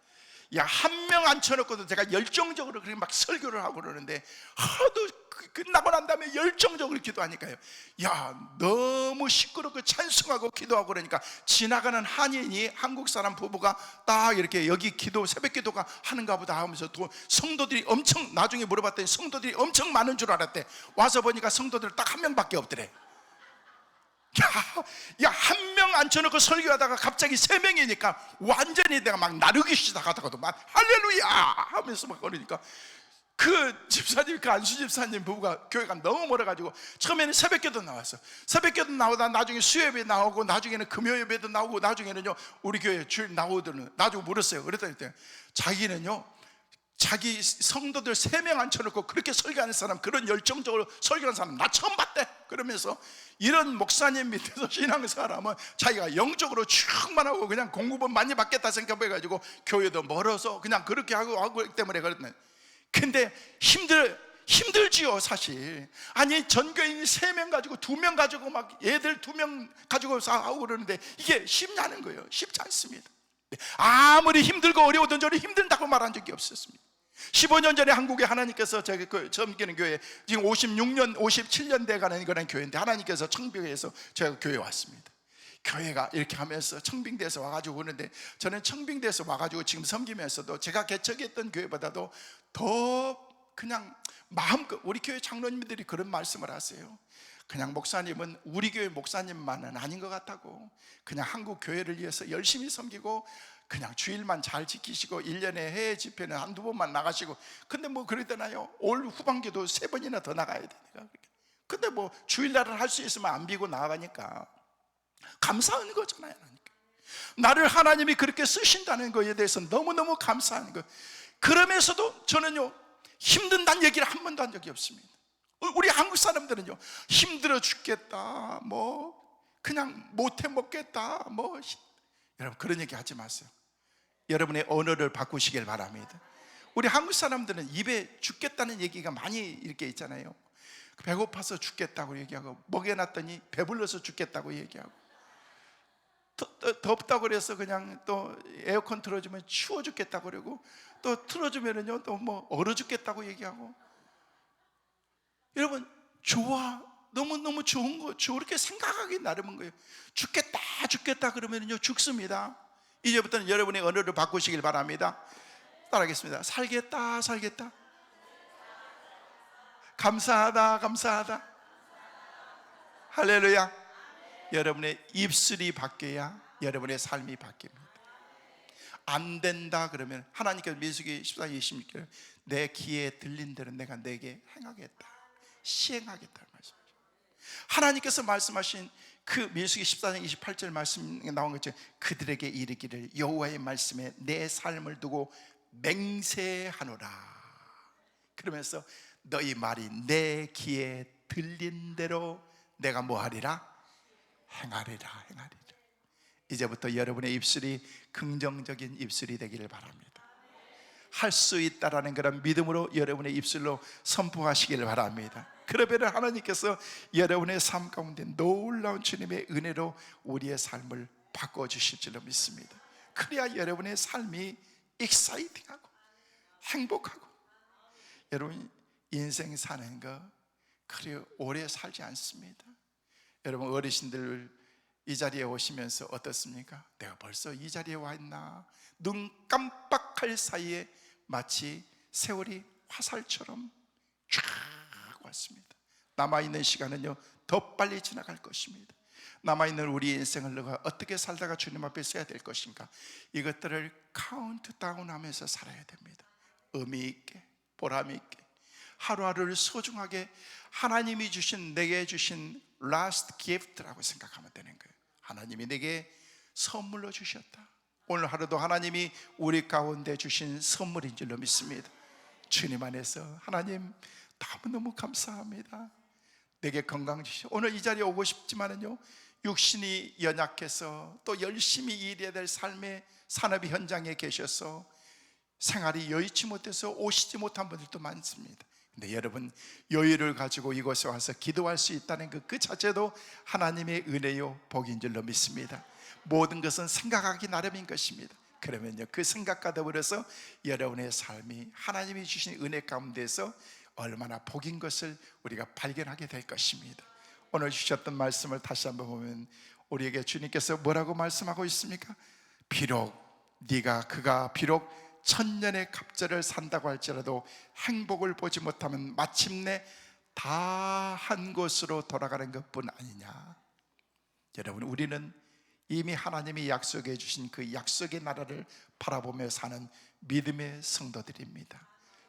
야, 한 명 앉혀놓고도 제가 열정적으로 그렇게 막 설교를 하고 그러는데, 하도 끝나고 난 다음에 열정적으로 기도하니까요, 야, 너무 시끄럽고 찬송하고 기도하고 그러니까 지나가는 한인이, 한국 사람 부부가 딱 이렇게 여기 기도, 새벽 기도가 하는가 보다 하면서 또 성도들이 엄청, 나중에 물어봤더니 성도들이 엄청 많은 줄 알았대. 와서 보니까 성도들 딱 한 명밖에 없더래. 야, 한 명 앉혀놓고 설교하다가 갑자기 3명이니까 완전히 내가 막 나르기 시작하다가도 막 할렐루야 하면서 막 그러니까, 그 집사님, 그 안수 집사님 부부가 교회가 너무 멀어가지고 처음에는 새벽기도 나왔어. 새벽기도 나오다 나중에 수요예배 나오고 나중에는 금요예배도 나오고 나중에는요 우리 교회 주일 나오더니 나중에 물었어요. 그랬더니 자기는요, 자기 성도들 3명 앉혀놓고 그렇게 설교하는 사람, 그런 열정적으로 설교하는 사람 나 처음 봤대. 그러면서 이런 목사님 밑에서 신앙생활하면 자기가 영적으로 충만하고 그냥 공급은 많이 받겠다 생각해가지고 교회도 멀어서 그냥 그렇게 하고 때문에 그랬네. 근데 힘들지요 사실. 아니 전교인 3명 가지고 2명 가지고 막 애들 2명 가지고 하고 그러는데 이게 쉽냐는 거예요. 쉽지 않습니다. 아무리 힘들고 어려우던 저는 힘든다고 말한 적이 없었습니다. 15년 전에 한국에 하나님께서 저기 섬기는 교회, 지금 56년, 57년 돼가는 그런 교회인데, 하나님께서 청빙에서 제가 교회에 왔습니다. 교회가 이렇게 하면서 청빙대에서 와가지고 오는데, 저는 청빙대에서 와가지고 지금 섬기면서도 제가 개척했던 교회보다도 더 그냥 마음껏, 우리 교회 장로님들이 그런 말씀을 하세요. 그냥 목사님은 우리 교회 목사님만은 아닌 것 같다고, 그냥 한국 교회를 위해서 열심히 섬기고 그냥 주일만 잘 지키시고 1년에 해외 집회는 한두 번만 나가시고, 근데 뭐 그러잖아요, 올 후반기도 3번이나 더 나가야 되니까. 근데 뭐 주일날은 할 수 있으면 안 비고 나가니까 감사한 거잖아요. 나를 하나님이 그렇게 쓰신다는 거에 대해서 너무너무 감사한 거. 그러면서도 저는요 힘든다는 얘기를 한 번도 한 적이 없습니다. 우리 한국 사람들은요 힘들어 죽겠다, 뭐 그냥 못해 먹겠다, 뭐 여러분 그런 얘기 하지 마세요. 여러분의 언어를 바꾸시길 바랍니다. 우리 한국 사람들은 입에 죽겠다는 얘기가 많이 이렇게 있잖아요. 배고파서 죽겠다고 얘기하고, 먹여놨더니 배불러서 죽겠다고 얘기하고, 덥다고 그래서 그냥 또 에어컨 틀어주면 추워 죽겠다고 그러고, 또 틀어주면은요 또 뭐 얼어 죽겠다고 얘기하고. 여러분 좋아, 너무너무 좋은 거, 저렇게 생각하기 나름인 거예요. 죽겠다 그러면은요 죽습니다. 이제부터는 여러분의 언어를 바꾸시길 바랍니다. 따라하겠습니다. 살겠다. 감사하다. 할렐루야. 여러분의 입술이 바뀌어야 여러분의 삶이 바뀝니다. 안 된다 그러면 하나님께서 민수기 14장 26절에 내 귀에 들린 대로 내가 내게 행하겠다, 시행하겠다는 말씀이죠. 하나님께서 말씀하신 그 민수기 14장 28절 말씀에 나온 것처럼 그들에게 이르기를 여호와의 말씀에 내 삶을 두고 맹세하노라. 그러면서 너희 말이 내 귀에 들린 대로 내가 뭐 하리라? 행하리라. 이제부터 여러분의 입술이 긍정적인 입술이 되기를 바랍니다. 할 수 있다라는 그런 믿음으로 여러분의 입술로 선포하시기를 바랍니다. 그러면 하나님께서 여러분의 삶 가운데 놀라운 주님의 은혜로 우리의 삶을 바꿔주실 줄로 믿습니다. 그래야 여러분의 삶이 익사이팅하고 행복하고. 여러분 인생 사는 거 그리 오래 살지 않습니다. 여러분 어르신들 이 자리에 오시면서 어떻습니까? 내가 벌써 이 자리에 와 있나? 눈 깜빡할 사이에 마치 세월이 화살처럼 쫙 왔습니다. 남아있는 시간은요 더 빨리 지나갈 것입니다. 남아있는 우리 인생을 너가 어떻게 살다가 주님 앞에 서야 될 것인가, 이것들을 카운트다운 하면서 살아야 됩니다. 의미 있게, 보람 있게, 하루하루를 소중하게 하나님이 주신, 내게 주신 last gift라고 생각하면 되는 거예요. 하나님이 내게 선물로 주셨다. 오늘 하루도 하나님이 우리 가운데 주신 선물인 줄로 믿습니다. 주님 안에서 하나님 너무너무 감사합니다. 내게 건강 주시고, 오늘 이 자리에 오고 싶지만은요 육신이 연약해서 또 열심히 일해야 될 삶의 산업의 현장에 계셔서 생활이 여의치 못해서 오시지 못한 분들도 많습니다. 근데 여러분 여유를 가지고 이곳에 와서 기도할 수 있다는 그 자체도 하나님의 은혜요 복인 줄로 믿습니다. 모든 것은 생각하기 나름인 것입니다. 그러면요 그 생각과 더불어서 여러분의 삶이 하나님이 주신 은혜 가운데서 얼마나 복인 것을 우리가 발견하게 될 것입니다. 오늘 주셨던 말씀을 다시 한번 보면 우리에게 주님께서 뭐라고 말씀하고 있습니까? 그가 비록 천년의 갑절을 산다고 할지라도 행복을 보지 못하면 마침내 다 한 곳으로 돌아가는 것뿐 아니냐. 여러분 우리는 이미 하나님이 약속해 주신 그 약속의 나라를 바라보며 사는 믿음의 성도들입니다.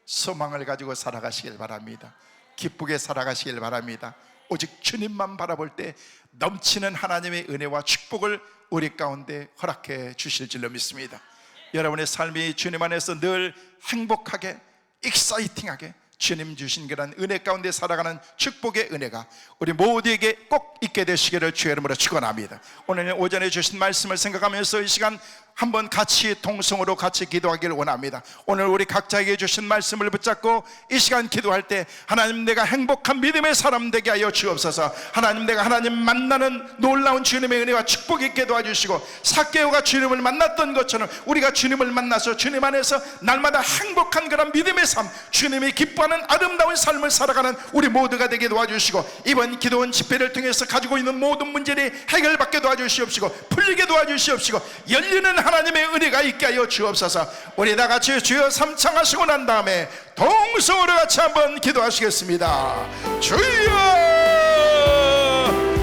소망을 가지고 살아가시길 바랍니다. 기쁘게 살아가시길 바랍니다. 오직 주님만 바라볼 때 넘치는 하나님의 은혜와 축복을 우리 가운데 허락해 주실 줄로 믿습니다. 여러분의 삶이 주님 안에서 늘 행복하게, 익사이팅하게 주님 주신 그런 은혜 가운데 살아가는 축복의 은혜가 우리 모두에게 꼭 있게 되시기를 주의 이름으로 축원합니다. 오늘 오전에 주신 말씀을 생각하면서 이 시간 한번 같이 통성으로 같이 기도하기를 원합니다. 오늘 우리 각자에게 주신 말씀을 붙잡고 이 시간 기도할 때 하나님 내가 행복한 믿음의 사람 되게 하여 주옵소서. 하나님 내가 하나님 만나는 놀라운 주님의 은혜와 축복 있게 도와주시고, 삭개오가 주님을 만났던 것처럼 우리가 주님을 만나서 주님 안에서 날마다 행복한 그런 믿음의 삶, 주님이 기뻐하는 아름다운 삶을 살아가는 우리 모두가 되게 도와주시고, 이번 기도원 집회를 통해서 가지고 있는 모든 문제들이 해결받게 도와주시옵시고 풀리게 도와주시옵시고 열리는 하나님의 은혜가 있게 하여 주옵소서. 우리 다 같이 주여 삼창하시고 난 다음에 동성으로 같이 한번 기도하시겠습니다. 주여